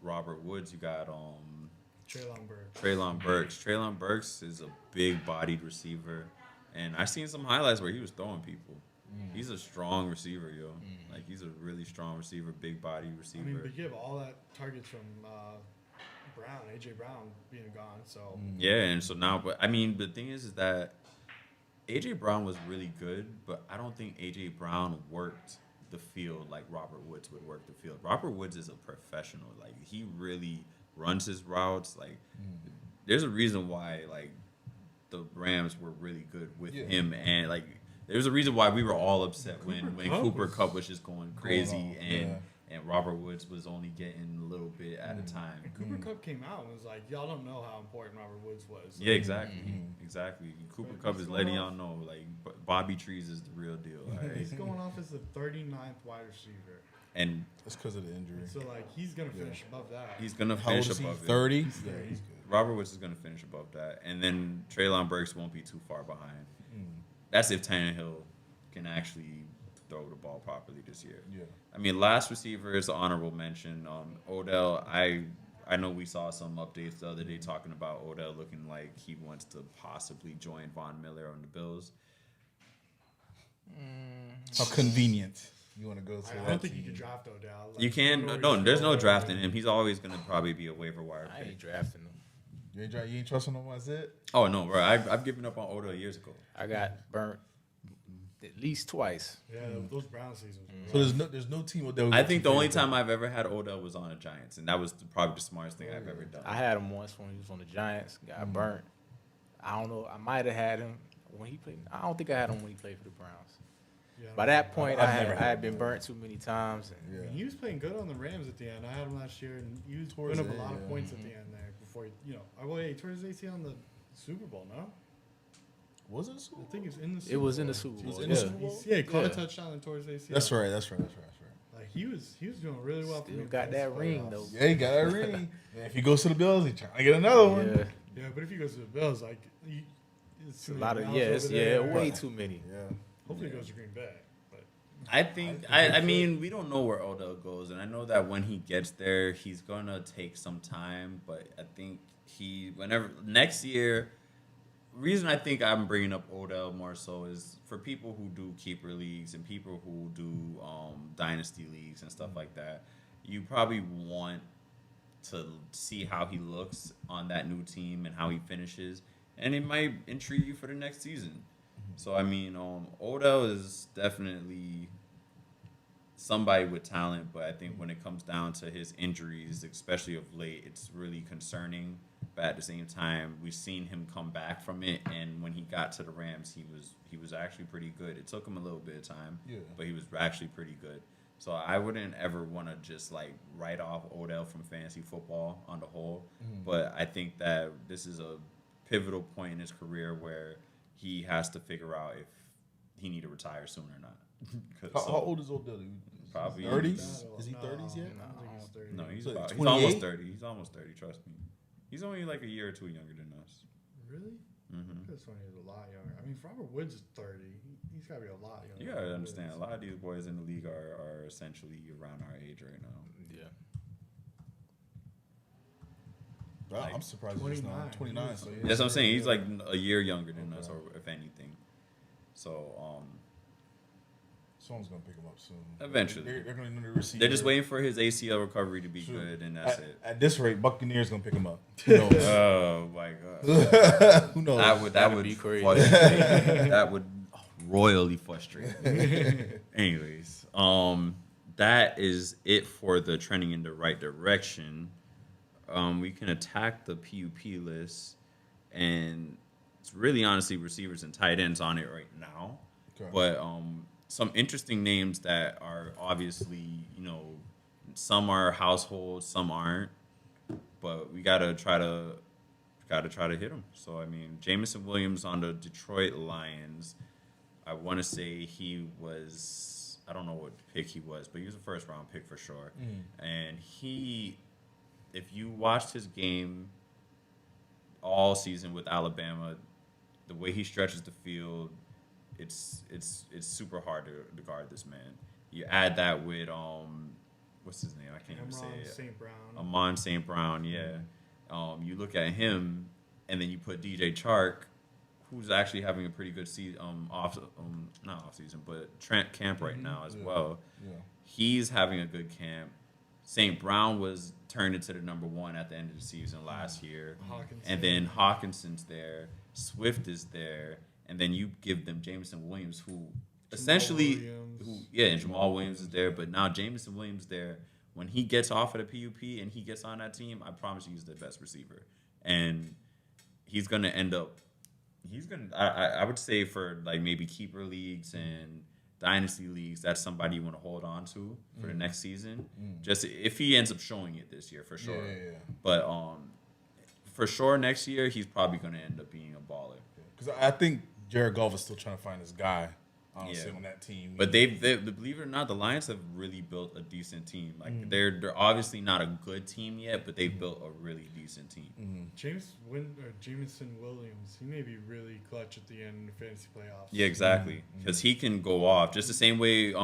Speaker 1: Robert Woods, you got
Speaker 3: Traylon Burks.
Speaker 1: Traylon Burks is a big-bodied receiver, and I seen some highlights where he was throwing people. He's a strong receiver, yo. Like, he's a really strong receiver, big-bodied receiver.
Speaker 3: I mean, but you have all that targets from Brown, AJ Brown being gone. So
Speaker 1: Yeah, and so now, but I mean, the thing is that AJ Brown was really good, but I don't think AJ Brown worked the field like Robert Woods would work the field. Robert Woods is a professional. Like, he really runs his routes. Like, there's a reason why, like, the Rams were really good with him, and like, there's a reason why we were all upset when Cooper Kupp was just going crazy and Robert Woods was only getting a little bit at a time.
Speaker 3: And Cooper Kupp came out and was like, y'all don't know how important Robert Woods was.
Speaker 1: Yeah, exactly. Exactly. Cooper Kupp is letting y'all know, like, Bobby Trees is the real deal. All right?
Speaker 3: He's going off as the 39th wide receiver.
Speaker 1: And
Speaker 4: That's because of the injury.
Speaker 3: So, like, he's going to finish above that.
Speaker 1: he's going to
Speaker 4: How old
Speaker 1: finish
Speaker 4: is he?
Speaker 1: above it.
Speaker 4: 30? Yeah,
Speaker 3: He's
Speaker 4: good.
Speaker 1: Robert Woods is going to finish above that. And then Traylon Burks won't be too far behind. That's if Tannehill can actually throw the ball properly this year.
Speaker 4: Yeah.
Speaker 1: I mean, last receiver is an honorable mention. Odell, I know we saw some updates the other day talking about Odell looking like he wants to possibly join Von Miller on the Bills.
Speaker 4: How convenient. You want to go to
Speaker 3: I don't think you can draft Odell. Like,
Speaker 1: You can there's no drafting him. He's always going to probably be a waiver wire
Speaker 2: I
Speaker 1: pick.
Speaker 2: ain't drafting him.
Speaker 4: You ain't trusting him, that's it?
Speaker 1: Oh no, bro! I've given up on Odell years ago.
Speaker 2: I got burnt at least twice.
Speaker 3: Yeah, those Brown seasons.
Speaker 4: So there's no team that would
Speaker 1: I
Speaker 4: get
Speaker 1: think
Speaker 4: you
Speaker 1: the only
Speaker 4: favored.
Speaker 1: time I've ever had Odell was on the Giants, and that was probably the smartest thing I've ever done.
Speaker 2: I had him once when he was on the Giants. Got burnt. I don't know. I might have had him when he played. I don't think I had him when he played for the Browns.
Speaker 3: Yeah,
Speaker 2: By that point,
Speaker 4: I've
Speaker 2: I
Speaker 4: never
Speaker 2: had
Speaker 4: had
Speaker 2: been
Speaker 4: him.
Speaker 2: burnt too many times. And
Speaker 3: I mean, he was playing good on the Rams at the end. I had him last year, and he was
Speaker 4: Towards
Speaker 3: putting up a
Speaker 4: the
Speaker 3: lot
Speaker 4: end,
Speaker 3: of points at the end there before, he tore his ACL in the Super Bowl, no?
Speaker 4: Was it a Super Bowl?
Speaker 3: I think it's in the Super
Speaker 2: it was
Speaker 3: Bowl.
Speaker 2: in the Super
Speaker 4: He was
Speaker 2: Bowl.
Speaker 4: in the
Speaker 2: Yeah.
Speaker 4: Super Bowl?
Speaker 3: He caught a
Speaker 2: Yeah.
Speaker 3: touchdown and tore his ACL.
Speaker 4: That's right.
Speaker 3: Like, he was doing really well.
Speaker 2: Still
Speaker 3: for the
Speaker 2: got that
Speaker 3: defense
Speaker 2: ring
Speaker 3: playoffs.
Speaker 2: though.
Speaker 4: Yeah, he got that ring. And if he goes to the Bills, he's trying to get another one.
Speaker 2: Yeah.
Speaker 3: Yeah, but if he goes to the Bills, like, it's
Speaker 2: It's
Speaker 3: too
Speaker 2: a
Speaker 3: many
Speaker 2: lot of
Speaker 3: Browns over there.
Speaker 2: way too many.
Speaker 4: Yeah.
Speaker 3: Hopefully, he goes to Green Bay. But
Speaker 1: I think I mean we don't know where Odell goes, and I know that when he gets there, he's gonna take some time. But I think whenever next year, reason I think I'm bringing up Odell more so is for people who do keeper leagues and people who do dynasty leagues and stuff like that. You probably want to see how he looks on that new team and how he finishes, and it might intrigue you for the next season. So I mean, Odell is definitely somebody with talent, but I think when it comes down to his injuries, especially of late, it's really concerning. But at the same time, we've seen him come back from it, and when he got to the Rams, he was actually pretty good. It took him a little bit of time, but he was actually pretty good. So I wouldn't ever want to just like write off Odell from fantasy football on the whole, but I think that this is a pivotal point in his career where he has to figure out if he need to retire soon or not.
Speaker 4: How old is Odell?
Speaker 1: Probably
Speaker 4: 30s? Is he 30s yet?
Speaker 3: I don't think he's 30.
Speaker 1: No, he's
Speaker 4: So
Speaker 1: about, he's
Speaker 4: 28?
Speaker 1: almost 30. He's almost 30. Trust me. He's only like a year or two younger than us.
Speaker 3: Really?
Speaker 1: Mm-hmm.
Speaker 3: That's funny. He's a lot younger. I mean, if Robert Woods is 30, he's got to be a lot younger.
Speaker 1: You gotta understand, a lot of these boys in the league are essentially around our age right now.
Speaker 2: Yeah.
Speaker 4: Wow, I'm surprised he's not 29. So
Speaker 1: That's what I'm saying. He's like a year younger than us, or if anything. So
Speaker 4: someone's gonna pick him up soon.
Speaker 1: Eventually.
Speaker 4: They're gonna need a receiver.
Speaker 1: they're just waiting for his ACL recovery to be
Speaker 4: Sure.
Speaker 1: good, and that's
Speaker 4: At,
Speaker 1: it.
Speaker 4: at this rate, Buccaneers gonna pick him up. Who knows?
Speaker 1: Oh my god.
Speaker 4: Who knows?
Speaker 1: That would
Speaker 2: be crazy.
Speaker 1: frustrate. That would royally frustrate. Anyways, that is it for the trending in the right direction. We can attack the PUP list, and it's really honestly receivers and tight ends on it right now.
Speaker 4: Okay.
Speaker 1: But some interesting names that are obviously, some are households, some aren't. But we gotta try to hit them. So I mean, Jamison Williams on the Detroit Lions. I want to say he was, I don't know what pick he was, but he was a first round pick for sure. And if you watched his game all season with Alabama, the way he stretches the field, it's super hard to guard this man. You add that with what's his name? I can't even say it.
Speaker 3: St. Brown.
Speaker 1: Amon St. Brown, yeah. You look at him, and then you put DJ Chark, who's actually having a pretty good season, not off season, but camp right now as well.
Speaker 4: Yeah.
Speaker 1: He's having a good camp. St. Brown was turned into the number 1 at the end of the season last year. And then Hawkinson's there. Swift is there. And then you give them Jameson Williams, who essentially, and Jamal Williams is there. But now Jameson Williams there. When he gets off of the PUP and he gets on that team, I promise you he's the best receiver. And he's going to end up, I would say for like maybe keeper leagues and dynasty leagues, that's somebody you want to hold on to for the next season. Just if he ends up showing it this year, for sure.
Speaker 4: Yeah.
Speaker 1: But for sure next year, he's probably going to end up being a baller.
Speaker 4: Because I think Jared Goff is still trying to find his guy. Honestly, on that team.
Speaker 1: But they believe it or not, the Lions have really built a decent team. Like they're obviously not a good team yet, but they've built a really decent team.
Speaker 3: Jameson Williams, he may be really clutch at the end of fantasy playoffs.
Speaker 1: Yeah, exactly. Because he can go off just the same way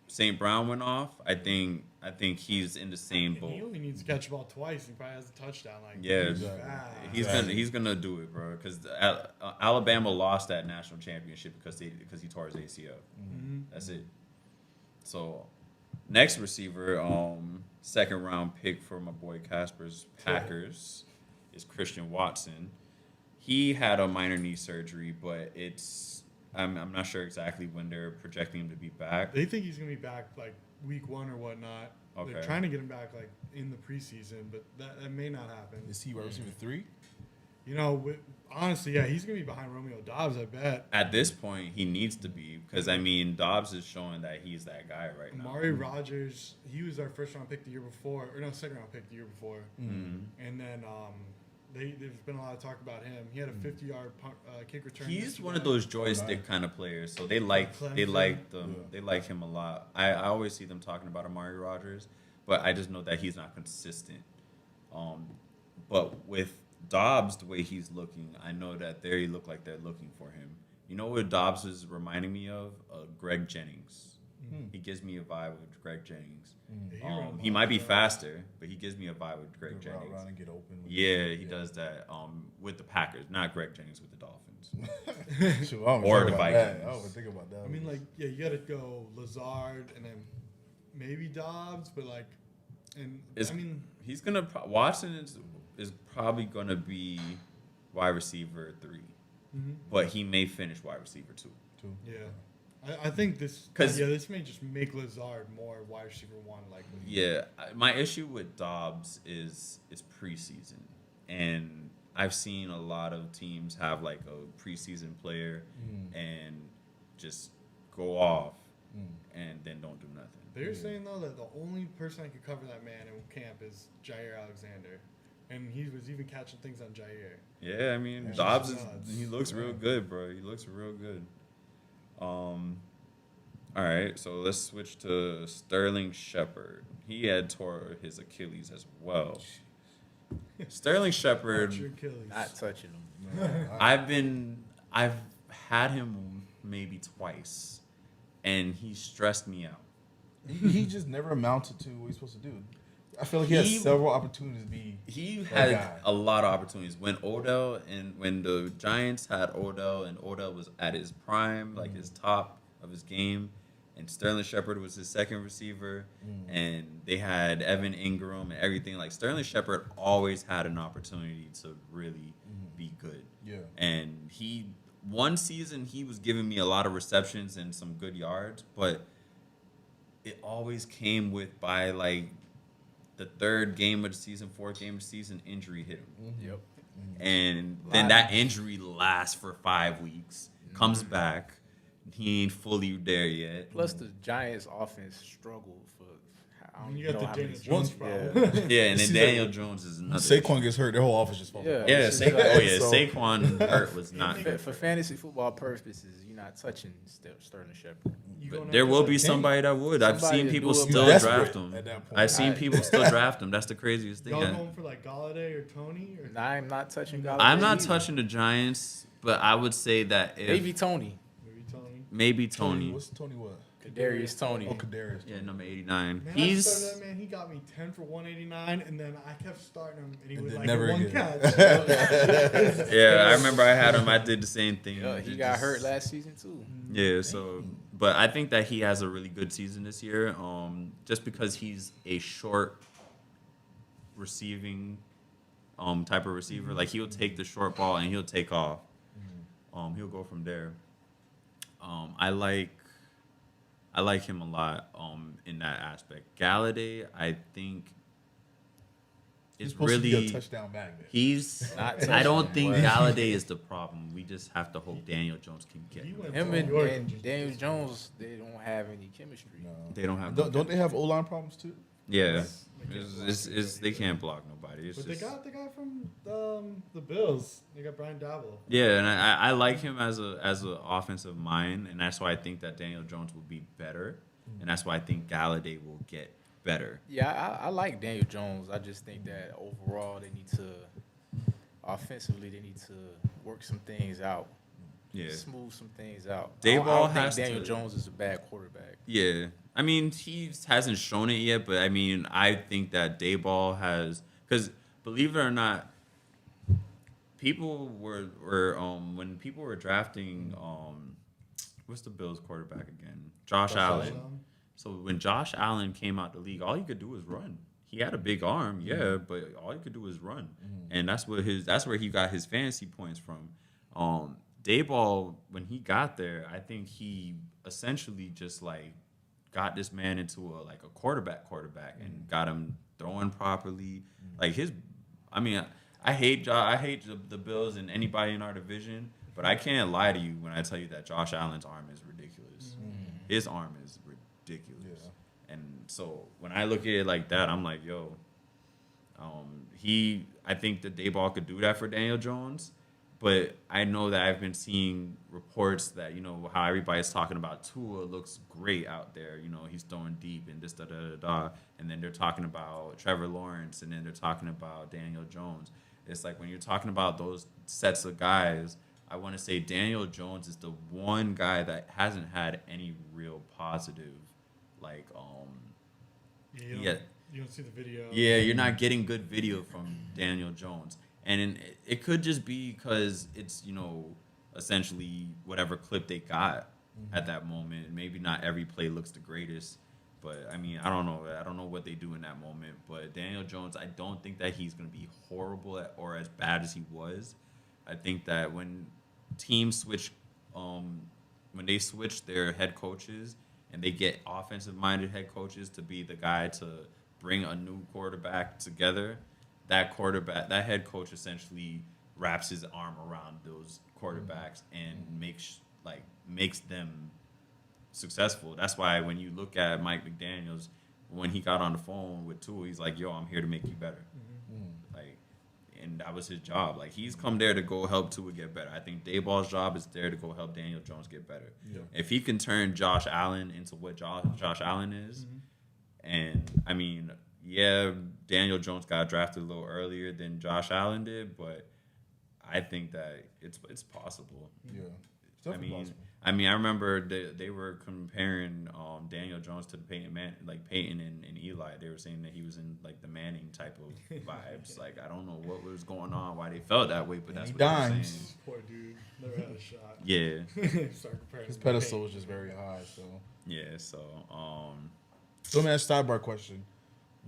Speaker 1: St. Brown went off. I think he's in the same boat.
Speaker 3: He only needs to catch the ball twice. He probably has a touchdown.
Speaker 1: He's gonna do it, bro. Because Alabama lost that national championship because he tore his ACL. That's it. So next receiver, second round pick for my boy Casper's Packers is Christian Watson. He had a minor knee surgery, but I'm not sure exactly when they're projecting him to be back.
Speaker 3: They think he's gonna be back like week 1 or whatnot.
Speaker 1: Okay.
Speaker 3: They're trying to get him back like in the preseason, but that may not happen.
Speaker 4: Is he wide receiver 3?
Speaker 3: Honestly, yeah, he's gonna be behind Romeo Doubs, I bet.
Speaker 1: At this point, he needs to be because Dobbs is showing that he's that guy right now.
Speaker 3: Amari Rodgers, he was our first round pick the year before, or no, second round pick the year before, and then there's been a lot of talk about him. He had a 50-yard kick return.
Speaker 1: He's one of those joystick kind of players, so they like him a lot. I always see them talking about Amari Rodgers, but I just know that he's not consistent. But with Dobbs, the way he's looking, I know that they look like they're looking for him. You know what Dobbs is reminding me of? Greg Jennings. He gives me a vibe with Greg Jennings. He might be faster, but he gives me a vibe with Greg Jennings.
Speaker 4: Run and get open.
Speaker 1: He does that with the Packers, not Greg Jennings with the Dolphins.
Speaker 4: Or
Speaker 1: the Vikings.
Speaker 4: I don't think about that.
Speaker 3: I mean, you got to go Lazard and then maybe Dobbs, but
Speaker 1: Watson is probably gonna be wide receiver 3, but he may finish wide receiver 2.
Speaker 3: Yeah. I think this may just make Lazard more wide receiver 1 likely.
Speaker 1: Yeah, my issue with Dobbs is preseason, and I've seen a lot of teams have like a preseason player and just go off and then don't do nothing.
Speaker 3: They're saying though that the only person that could cover that man in camp is Jair Alexander, and he was even catching things on Jair.
Speaker 1: Yeah, Dobbs he looks real good, bro. He looks real good. All right, so let's switch to Sterling Shepard. He had tore his Achilles as well. Sterling Shepard,
Speaker 2: not touching him.
Speaker 1: I've had him maybe twice, and he stressed me out.
Speaker 4: He just never amounted to what he's supposed to do. I feel like he has several opportunities to be.
Speaker 1: He had a lot of opportunities when the Giants had Odell, and Odell was at his prime, like his top of his game, and Sterling Shepard was his second receiver, and they had Evan Ingram and everything. Like Sterling Shepard always had an opportunity to really be good.
Speaker 4: Yeah.
Speaker 1: And one season he was giving me a lot of receptions and some good yards, but it always came by like the third game of the season, fourth game of the season, injury hit him.
Speaker 2: Yep.
Speaker 1: And then that injury lasts for 5 weeks, comes back. He ain't fully there yet.
Speaker 2: Plus, the Giants' offense struggled for.
Speaker 3: You got the Daniel Jones problem.
Speaker 1: Yeah, and then Daniel Jones is another.
Speaker 4: Saquon gets hurt, their whole offense just falls.
Speaker 2: Yeah,
Speaker 1: Saquon hurt was not good.
Speaker 2: For fantasy football purposes, you're not touching Sterling Shepard.
Speaker 1: But there will be somebody that would. I've seen people still draft him. I've seen people still draft him. That's the craziest thing.
Speaker 3: Y'all going for like Galladay or Tony?
Speaker 2: Nah, I'm not touching Galladay.
Speaker 1: I'm not touching the Giants, but I would say that if
Speaker 2: maybe Tony.
Speaker 1: Maybe Tony.
Speaker 4: What's Tony what?
Speaker 2: Kadarius Toney.
Speaker 4: Oh, Kadarius.
Speaker 1: Yeah, number 89.
Speaker 3: Man, I
Speaker 1: He's
Speaker 3: started that man. He got me 10 for 189, and then I kept starting him, and he
Speaker 4: And
Speaker 3: would
Speaker 4: then
Speaker 3: like
Speaker 4: never
Speaker 3: one
Speaker 4: again.
Speaker 3: catch.
Speaker 1: yeah. I remember I had him. I did the same thing.
Speaker 2: He
Speaker 1: It
Speaker 2: got
Speaker 1: just-
Speaker 2: hurt last season too.
Speaker 1: Yeah, so but I think that he has a really good season this year. Just because he's a short receiving type of receiver. Like he'll take the short ball and he'll take off. He'll go from there. I like him a lot in that aspect. Galladay, I think
Speaker 4: He's
Speaker 1: is
Speaker 4: supposed to be
Speaker 1: really
Speaker 4: a touchdown back there.
Speaker 1: he's
Speaker 2: Not
Speaker 1: I don't
Speaker 2: touchdown,
Speaker 1: think
Speaker 2: but-
Speaker 1: Galladay is the problem. We just have to hope Daniel Jones can get
Speaker 3: He
Speaker 1: him.
Speaker 3: went
Speaker 2: Him
Speaker 3: to
Speaker 2: and,
Speaker 3: New York
Speaker 2: and
Speaker 3: just-
Speaker 2: Daniel Jones, they don't have any chemistry.
Speaker 4: No.
Speaker 1: They don't have
Speaker 4: Don't they have O-line problems too?
Speaker 1: Yeah.
Speaker 3: They can't
Speaker 1: It's they can't block nobody. It's
Speaker 3: But
Speaker 1: just,
Speaker 3: they got the guy from the Bills. They got Brian Dabble.
Speaker 1: yeah, and I like him as a offensive mind, and that's why I think that Daniel Jones will be better, and that's why I think Galladay will get better.
Speaker 2: Yeah, I like Daniel Jones. I just think that overall they need to, offensively, they need to work some things out.
Speaker 1: Yeah,
Speaker 2: Smooth some things out.
Speaker 1: Dayball
Speaker 2: I don't
Speaker 1: has
Speaker 2: think Daniel
Speaker 1: to-
Speaker 2: Jones is a bad quarterback.
Speaker 1: yeah. I mean, he hasn't shown it yet, but I mean, I think that Dayball has, because believe it or not, people were when people were drafting what's the Bills quarterback again? Josh Allen. So when Josh Allen came out the league, all he could do was run. He had a big arm, yeah, but all he could do was run, and that's where he got his fantasy points from. Dayball, when he got there, I think he essentially just like got this man into a quarterback, and got him throwing properly. Like I hate the Bills and anybody in our division, but I can't lie to you when I tell you that Josh Allen's arm is ridiculous. His arm is ridiculous.
Speaker 4: Yeah.
Speaker 1: And so when I look at it like that, I'm like, yo, I think that Dayball could do that for Daniel Jones, but I know that I've been seeing reports that, how everybody's talking about Tua looks great out there. He's throwing deep and this, da. And then they're talking about Trevor Lawrence, and then they're talking about Daniel Jones. It's like when you're talking about those sets of guys, I want to say Daniel Jones is the one guy that hasn't had any real positive, like,
Speaker 3: You don't see the video.
Speaker 1: yeah, you're not getting good video from Daniel Jones. And it could just be because it's, essentially whatever clip they got at that moment. Maybe not every play looks the greatest. But, I mean, I don't know. I don't know what they do in that moment. But Daniel Jones, I don't think that he's going to be horrible or as bad as he was. I think that when teams switch, when they switch their head coaches and they get offensive-minded head coaches to be the guy to bring a new quarterback together, that head coach essentially wraps his arm around those quarterbacks and makes them successful. That's why when you look at Mike McDaniels, when he got on the phone with Tua, he's like, yo, I'm here to make you better. And that was his job. Like, he's come there to go help Tua get better. I think Dayball's job is there to go help Daniel Jones get better.
Speaker 4: Yeah.
Speaker 1: If he can turn Josh Allen into what Josh Allen is, and I mean, yeah, Daniel Jones got drafted a little earlier than Josh Allen did, but I think that it's possible.
Speaker 4: Yeah. It's
Speaker 1: I
Speaker 4: definitely
Speaker 1: mean,
Speaker 4: possible.
Speaker 1: I remember they were comparing Daniel Jones to the Peyton and Eli. They were saying that he was in like the Manning type of vibes. Like, I don't know what was going on, why they felt that way, but that's what they were
Speaker 4: dimes.
Speaker 1: saying.
Speaker 3: Poor dude. Never had a shot.
Speaker 1: Yeah,
Speaker 3: Start comparing
Speaker 4: His
Speaker 3: him to
Speaker 4: pedestal
Speaker 3: Peyton.
Speaker 4: was just very high. So
Speaker 1: yeah. So
Speaker 4: let me ask a sidebar question: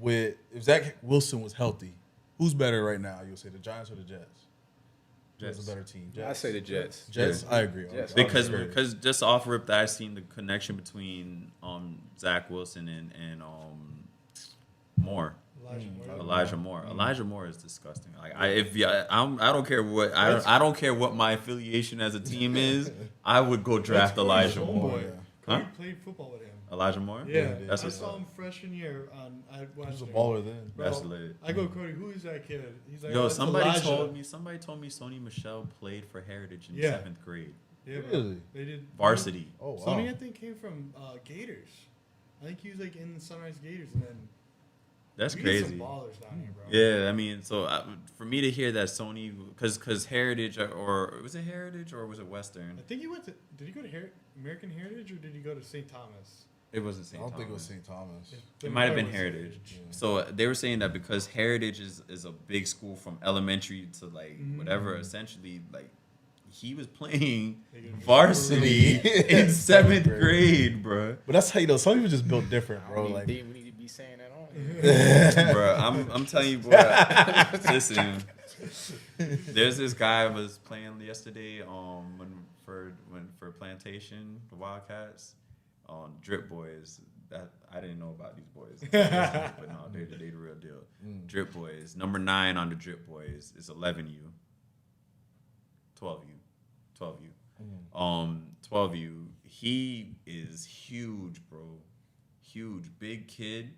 Speaker 4: if Zach Wilson was healthy, who's better right now? You'll say the Giants or the Jets? Who's
Speaker 1: Jets.
Speaker 4: a better team?
Speaker 2: I say the Jets.
Speaker 4: Jets. I agree.
Speaker 2: Jets.
Speaker 4: Okay.
Speaker 1: because just off rip that I seen the connection between Zach Wilson and Moore. Elijah Moore. Elijah Moore is disgusting. Like I don't care what I don't care what my affiliation as a team is. I would go draft Elijah Moore.
Speaker 4: Yeah.
Speaker 3: Cody
Speaker 1: Huh?
Speaker 3: played football with him.
Speaker 1: Elijah Moore.
Speaker 3: Yeah,
Speaker 1: That's
Speaker 3: I
Speaker 1: what's
Speaker 3: saw
Speaker 1: up.
Speaker 3: him freshman year I
Speaker 4: He
Speaker 3: watched
Speaker 4: was a
Speaker 3: him.
Speaker 4: baller then.
Speaker 3: Bro,
Speaker 1: That's lit.
Speaker 3: I go, Cody, who is that kid? He's like,
Speaker 1: Yo,
Speaker 3: oh, that's
Speaker 1: somebody
Speaker 3: Elijah.
Speaker 1: told me Sony Michelle played for Heritage in
Speaker 3: Yeah.
Speaker 1: 7th grade.
Speaker 3: Yeah, bro.
Speaker 4: Really?
Speaker 3: They did
Speaker 1: Varsity.
Speaker 4: Oh wow.
Speaker 3: Sony, I think, came from Gators. I think he was like in Sunrise Gators, and then
Speaker 1: That's
Speaker 3: We
Speaker 1: crazy.
Speaker 3: Get some ballers down here, bro.
Speaker 1: Yeah, I mean, so for me to hear that Sony, because Heritage or was it Heritage or was it Western?
Speaker 3: I think he went to. Did he go to American Heritage or did he go to St. Thomas?
Speaker 1: It wasn't
Speaker 4: I
Speaker 1: St.
Speaker 4: don't
Speaker 1: Thomas.
Speaker 4: think it was St. Thomas.
Speaker 1: It might have been
Speaker 3: was
Speaker 1: Heritage.
Speaker 4: Yeah.
Speaker 1: So they were saying that because Heritage is a big school from elementary to like whatever, essentially like he was playing varsity in 7th grade, bro.
Speaker 4: But that's how you know some people just built different, bro.
Speaker 2: We
Speaker 4: Like,
Speaker 2: need to be saying that on.
Speaker 1: Bro, I'm telling you, boy. Listen, there's this guy I was playing yesterday. For Plantation, the Wildcats, Drip Boys. That I didn't know about these boys, but no, they the real deal. Drip Boys, number 9 on the Drip Boys is 11U, 12U, 12U, 12U. He is huge, bro. Huge, big kid.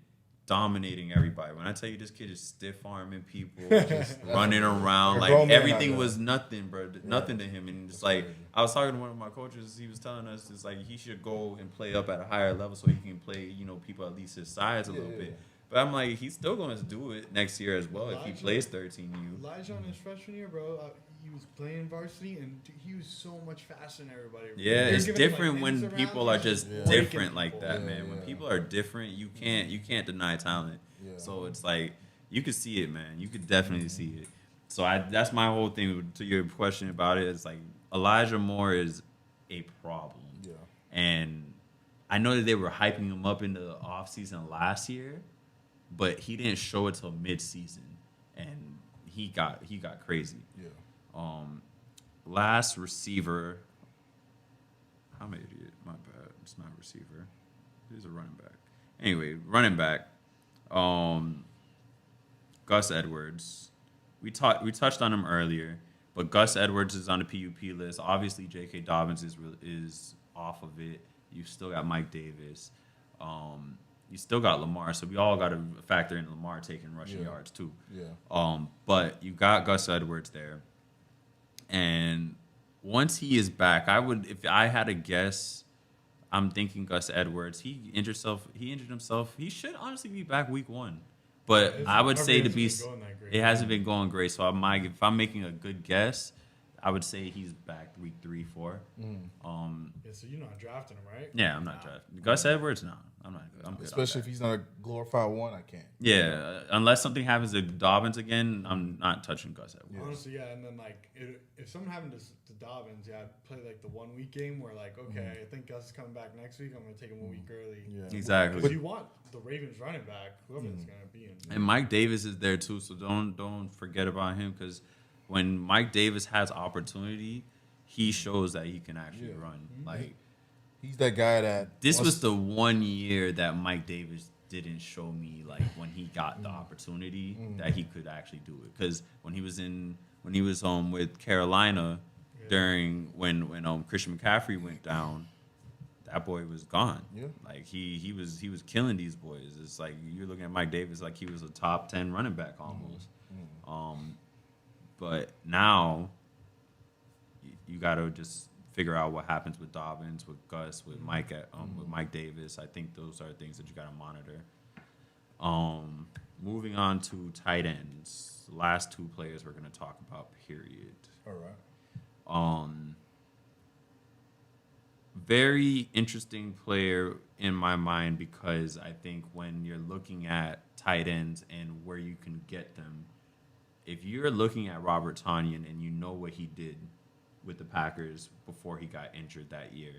Speaker 1: Dominating everybody. When I tell you this kid is stiff arming people, just running around, like everything was nothing, bro. Nothing to him. And it's like I was talking to one of my coaches. He was telling us it's like he should go and play up at a higher level so he can play, people at least his size a little bit. But I'm like, he's still going to do it next year as well if he plays 13U.
Speaker 3: Elijah on his freshman year, bro. He was playing varsity and he was so much faster than everybody.
Speaker 1: Yeah,
Speaker 3: They're
Speaker 1: it's
Speaker 3: giving him,
Speaker 1: different
Speaker 3: like,
Speaker 1: when
Speaker 3: pins
Speaker 1: people
Speaker 3: around,
Speaker 1: are just
Speaker 3: breaking
Speaker 1: different like
Speaker 3: people.
Speaker 1: that, man. When people are different, you can't deny talent.
Speaker 4: Yeah.
Speaker 1: So it's like you could see it, man. You could definitely see it. So that's my whole thing to your question about it. It's like Elijah Moore is a problem.
Speaker 4: Yeah.
Speaker 1: And I know that they were hyping him up in the offseason last year, but he didn't show it till mid-season, and he got crazy.
Speaker 4: Yeah.
Speaker 1: Last receiver. How many idiot? My bad. It's not a receiver. He's a running back. Anyway, running back. Gus Edwards. We touched on him earlier, but Gus Edwards is on the PUP list. Obviously, J.K. Dobbins is off of it. You still got Mike Davis. You still got Lamar, so we all got to factor in Lamar taking rushing yards too.
Speaker 4: Yeah.
Speaker 1: But you got Gus Edwards there, and once he is back, if I had a guess, I'm thinking Gus Edwards. He injured himself. He should honestly be back week 1, but I would say it hasn't been going great. So if I'm making a good guess, I would say he's back week 3, 4.
Speaker 3: So you're not drafting him, right?
Speaker 1: Yeah, I'm not drafting Gus Edwards. No, I'm not. I'm good.
Speaker 4: Especially if he's not a glorified one, I can't.
Speaker 1: Yeah, unless something happens to Dobbins again, I'm not touching Gus Edwards.
Speaker 3: Yeah. Honestly, yeah. And then like, if something happened to Dobbins, I'd play like the 1 week game where like, okay, I think Gus is coming back next week. I'm gonna take him 1 week early.
Speaker 4: Yeah.
Speaker 1: Exactly.
Speaker 3: Because you want the Ravens running back, whoever it's gonna be in.
Speaker 1: And Mike Davis is there too, so don't forget about him because when Mike Davis has opportunity, he shows that he can actually run. Like
Speaker 4: He's that guy that
Speaker 1: this was the 1 year that Mike Davis didn't show me like when he got the opportunity that he could actually do it. Because when he was with Carolina during when Christian McCaffrey went down, that boy was gone.
Speaker 4: Yeah.
Speaker 1: Like he was killing these boys. It's like you're looking at Mike Davis like he was a top 10 running back almost. But now you got to just figure out what happens with Dobbins, with Gus, with Mike Davis. I think those are things that you got to monitor. Moving on to tight ends, the last 2 players we're going to talk about. Period.
Speaker 4: all right.
Speaker 1: Very interesting player in my mind because I think when you're looking at tight ends and where you can get them, if you're looking at Robert Tonyan and you know what he did with the Packers before he got injured that year,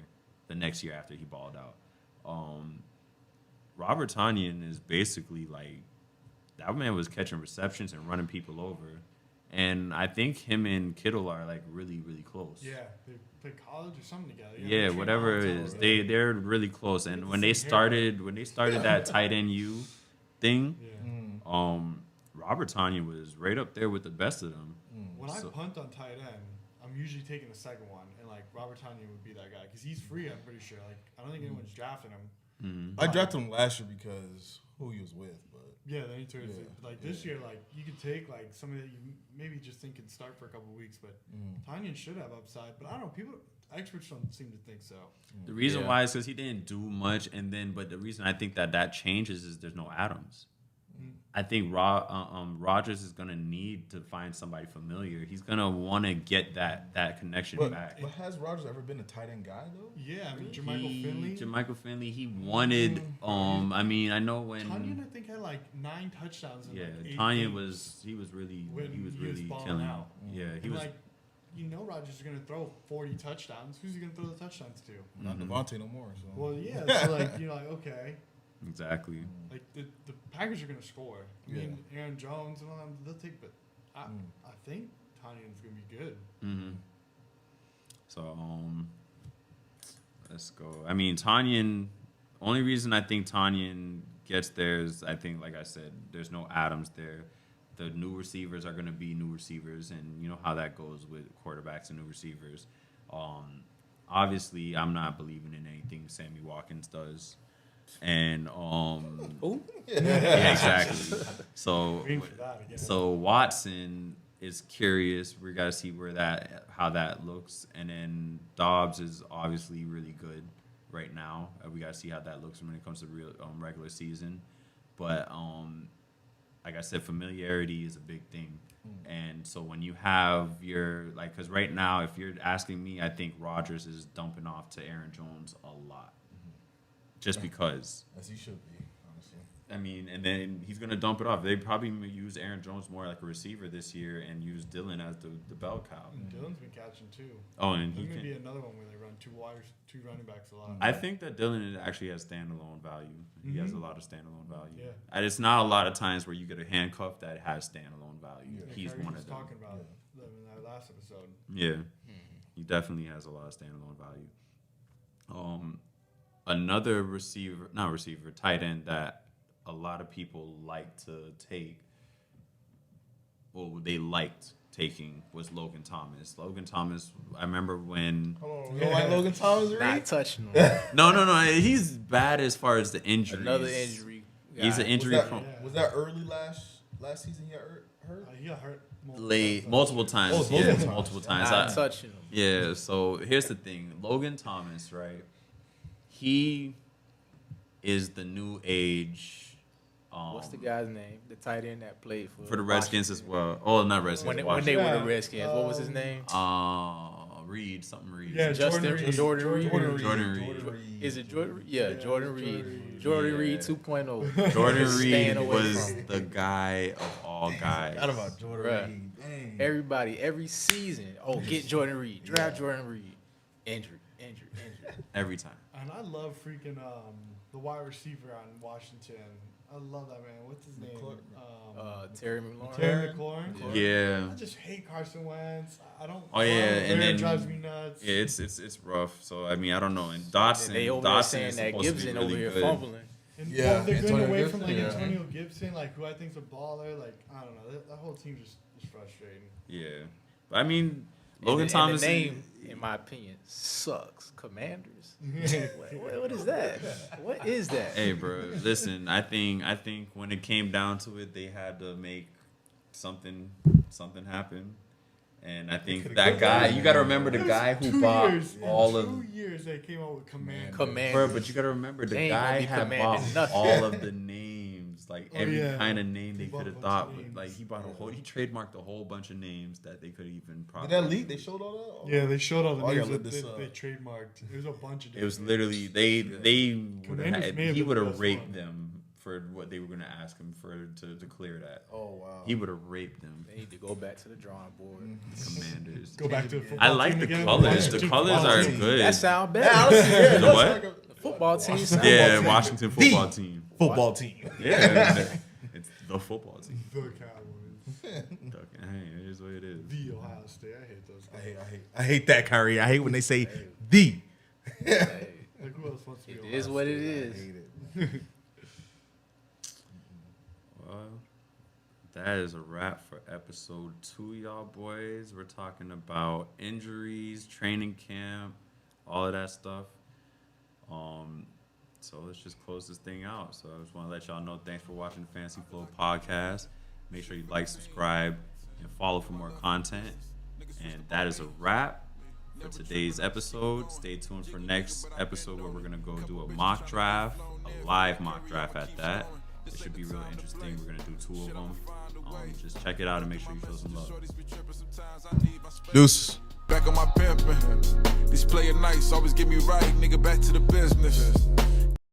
Speaker 1: the next year after he balled out, Robert Tonyan is basically like that man was catching receptions and running people over. And I think him and Kittle are like really, really close.
Speaker 3: Yeah, they played college or something together.
Speaker 1: Yeah, whatever it is, they're really close. And when they started that tight end U thing, Robert Tonyan was right up there with the best of them.
Speaker 3: When I punt on tight end, I'm usually taking the second one, and like Robert Tonyan would be that guy because he's free. I'm pretty sure. Like I don't think anyone's drafting him.
Speaker 4: I drafted him last year because who he was with, but
Speaker 3: yeah, then he turns it. Like this year, like you could take like somebody that you maybe just think can start for a couple of weeks, but Tonyan should have upside. But I don't know, experts don't seem to think so.
Speaker 1: The reason why is because he didn't do much, but the reason I think that changes is there's no Adams. I think Rodgers is gonna need to find somebody familiar. He's gonna want to get that connection back.
Speaker 4: But has Rodgers ever been a tight end guy though?
Speaker 3: Yeah, I mean
Speaker 1: Jermichael Finley. He wanted. I mean, I know when.
Speaker 3: Tanyan, I think, had like 9 touchdowns. In like 8
Speaker 1: Tanyan
Speaker 3: games
Speaker 1: was really
Speaker 3: when balling
Speaker 1: killing
Speaker 3: out.
Speaker 1: Yeah, he
Speaker 3: And
Speaker 1: was.
Speaker 3: like, Rodgers is gonna throw 40 touchdowns. Who's he gonna throw the touchdowns to?
Speaker 4: Not Devontae no more. So.
Speaker 3: Well, yeah. So like, okay.
Speaker 1: Exactly.
Speaker 3: Like the Packers are gonna score. I mean, Aaron Jones and all them, they'll take. But I think Tanyan's gonna be good.
Speaker 1: Mm-hmm. So let's go. I mean, Tanyan. Only reason I think Tanyan gets there is I think, like I said, there's no Adams there. The new receivers are gonna be new receivers, and you know how that goes with quarterbacks and new receivers. Obviously, I'm not believing in anything Sammy Watkins does. And yeah, exactly. So Watson is curious. We gotta see how that looks. And then Dobbs is obviously really good right now. We gotta see how that looks when it comes to real regular season. But like I said, familiarity is a big thing. And so when you have because right now, if you're asking me, I think Rodgers is dumping off to Aaron Jones a lot. Just because.
Speaker 4: As he should be, honestly.
Speaker 1: I mean, and then he's going to dump it off. They probably use Aaron Jones more like a receiver this year and use Dylan as the bell cow.
Speaker 3: And Dylan's been catching too.
Speaker 1: Oh, and
Speaker 3: there's going to be another one where they run two running backs a lot.
Speaker 1: I think that Dylan actually has standalone value. He has a lot of standalone value.
Speaker 3: Yeah.
Speaker 1: And it's not a lot of times where you get a handcuff that has standalone value.
Speaker 3: Yeah,
Speaker 1: He's one of them.
Speaker 3: Talking about them in that last episode.
Speaker 1: Yeah. He definitely has a lot of standalone value. Another tight end that a lot of people like to take, they liked taking, was Logan Thomas. Logan Thomas, I remember when...
Speaker 4: You don't like Logan Thomas, Reed?
Speaker 2: Not touching him.
Speaker 1: No. He's bad as far as the injuries.
Speaker 2: Another injury.
Speaker 1: He's an injury prone.
Speaker 4: Was that early last season he got hurt?
Speaker 3: He got hurt
Speaker 1: multiple times. Multiple times.
Speaker 2: Not touching him.
Speaker 1: Yeah, so here's the thing. Logan Thomas, right? He is the new age.
Speaker 2: What's the guy's name? The tight end that played for
Speaker 1: the Redskins as well. Oh, not Redskins.
Speaker 2: When they were the Redskins, what was his name?
Speaker 1: Reed.
Speaker 3: Yeah,
Speaker 2: Jordan Reed.
Speaker 1: Jordan Reed.
Speaker 2: Is it Jordan Reed? Yeah, Jordan Reed. Jordan Reed 2.0.
Speaker 1: Jordan Reed was the guy of all guys.
Speaker 4: Not about Jordan Reed. Dang.
Speaker 2: Everybody, every season, get Jordan Reed. Draft Jordan Reed. Injury.
Speaker 1: Every time.
Speaker 3: And I love freaking the wide receiver on Washington. I love that man. What's his name?
Speaker 2: Terry McLaurin.
Speaker 3: Terry McLaurin.
Speaker 1: Yeah.
Speaker 3: I just hate Carson Wentz. I don't.
Speaker 1: Oh yeah, and then
Speaker 3: it drives me nuts.
Speaker 1: Yeah, it's rough. So I mean, I don't know. And Dotson,
Speaker 2: they over there
Speaker 1: Dotson
Speaker 2: saying
Speaker 1: is
Speaker 2: that
Speaker 1: supposed
Speaker 2: Gibson
Speaker 1: to be
Speaker 2: over
Speaker 1: really
Speaker 2: here
Speaker 1: good.
Speaker 2: fumbling.
Speaker 3: And
Speaker 4: Yeah,
Speaker 3: they're going away
Speaker 4: Gibson,
Speaker 3: from like
Speaker 4: yeah.
Speaker 3: Antonio Gibson, like who I think's a baller. Like I don't know, that whole team just is frustrating.
Speaker 1: Yeah, but I mean, Logan
Speaker 2: And
Speaker 1: Thomas.
Speaker 2: the name, in my opinion, sucks. Commanders. What is that? What is that?
Speaker 1: Hey, bro, listen. I think when it came down to it, they had to make something happen. And I think that guy, you got to remember the guy who bought all of.
Speaker 3: 2 years they came out with Commanders.
Speaker 1: Bro, but you got to remember the guy had bought all of the names, like every kind of name they could have thought. Like he trademarked a whole bunch of names that they could have even.
Speaker 4: Did that leak? They showed all that?
Speaker 3: Yeah, they showed all the names
Speaker 4: look
Speaker 3: that
Speaker 4: this
Speaker 3: they trademarked. It was a bunch of.
Speaker 1: It was literally they he would have raped
Speaker 3: one.
Speaker 1: them for what they were going to ask him to clear that.
Speaker 4: Oh wow.
Speaker 1: He would have raped them.
Speaker 2: They need to go back to the drawing board.
Speaker 1: Commanders.
Speaker 3: Go back to the football
Speaker 1: I like
Speaker 3: team
Speaker 1: the
Speaker 3: again.
Speaker 1: colors. The colors are good.
Speaker 2: That sound better.
Speaker 1: The what?
Speaker 2: The football team sound
Speaker 1: Yeah, Washington football team.
Speaker 4: Football team.
Speaker 1: Yeah, it's the football team.
Speaker 3: The Cowboys.
Speaker 1: Hey, it is what it is.
Speaker 3: The Ohio State. I hate those guys.
Speaker 4: I hate that, Kyrie. I hate when they say the.
Speaker 2: Hey,
Speaker 3: Like who else wants to be
Speaker 2: it
Speaker 3: Ohio
Speaker 2: is what it
Speaker 3: State?
Speaker 2: is.
Speaker 1: Well, that is a wrap for episode 2, y'all boys. We're talking about injuries, training camp, all of that stuff. So let's just close this thing out. So I just want to let y'all know, thanks for watching the FantasyFlo podcast. Make sure you like, subscribe, and follow for more content. And that is a wrap for today's episode. Stay tuned for next episode where we're going to go do a mock draft, a live mock draft at that. It should be real interesting. We're gonna do 2 of them. Just check it out and make sure you show some love.
Speaker 4: Deuces.
Speaker 5: Back on my pimpin'. These player nights always get me right, nigga. Back to the business.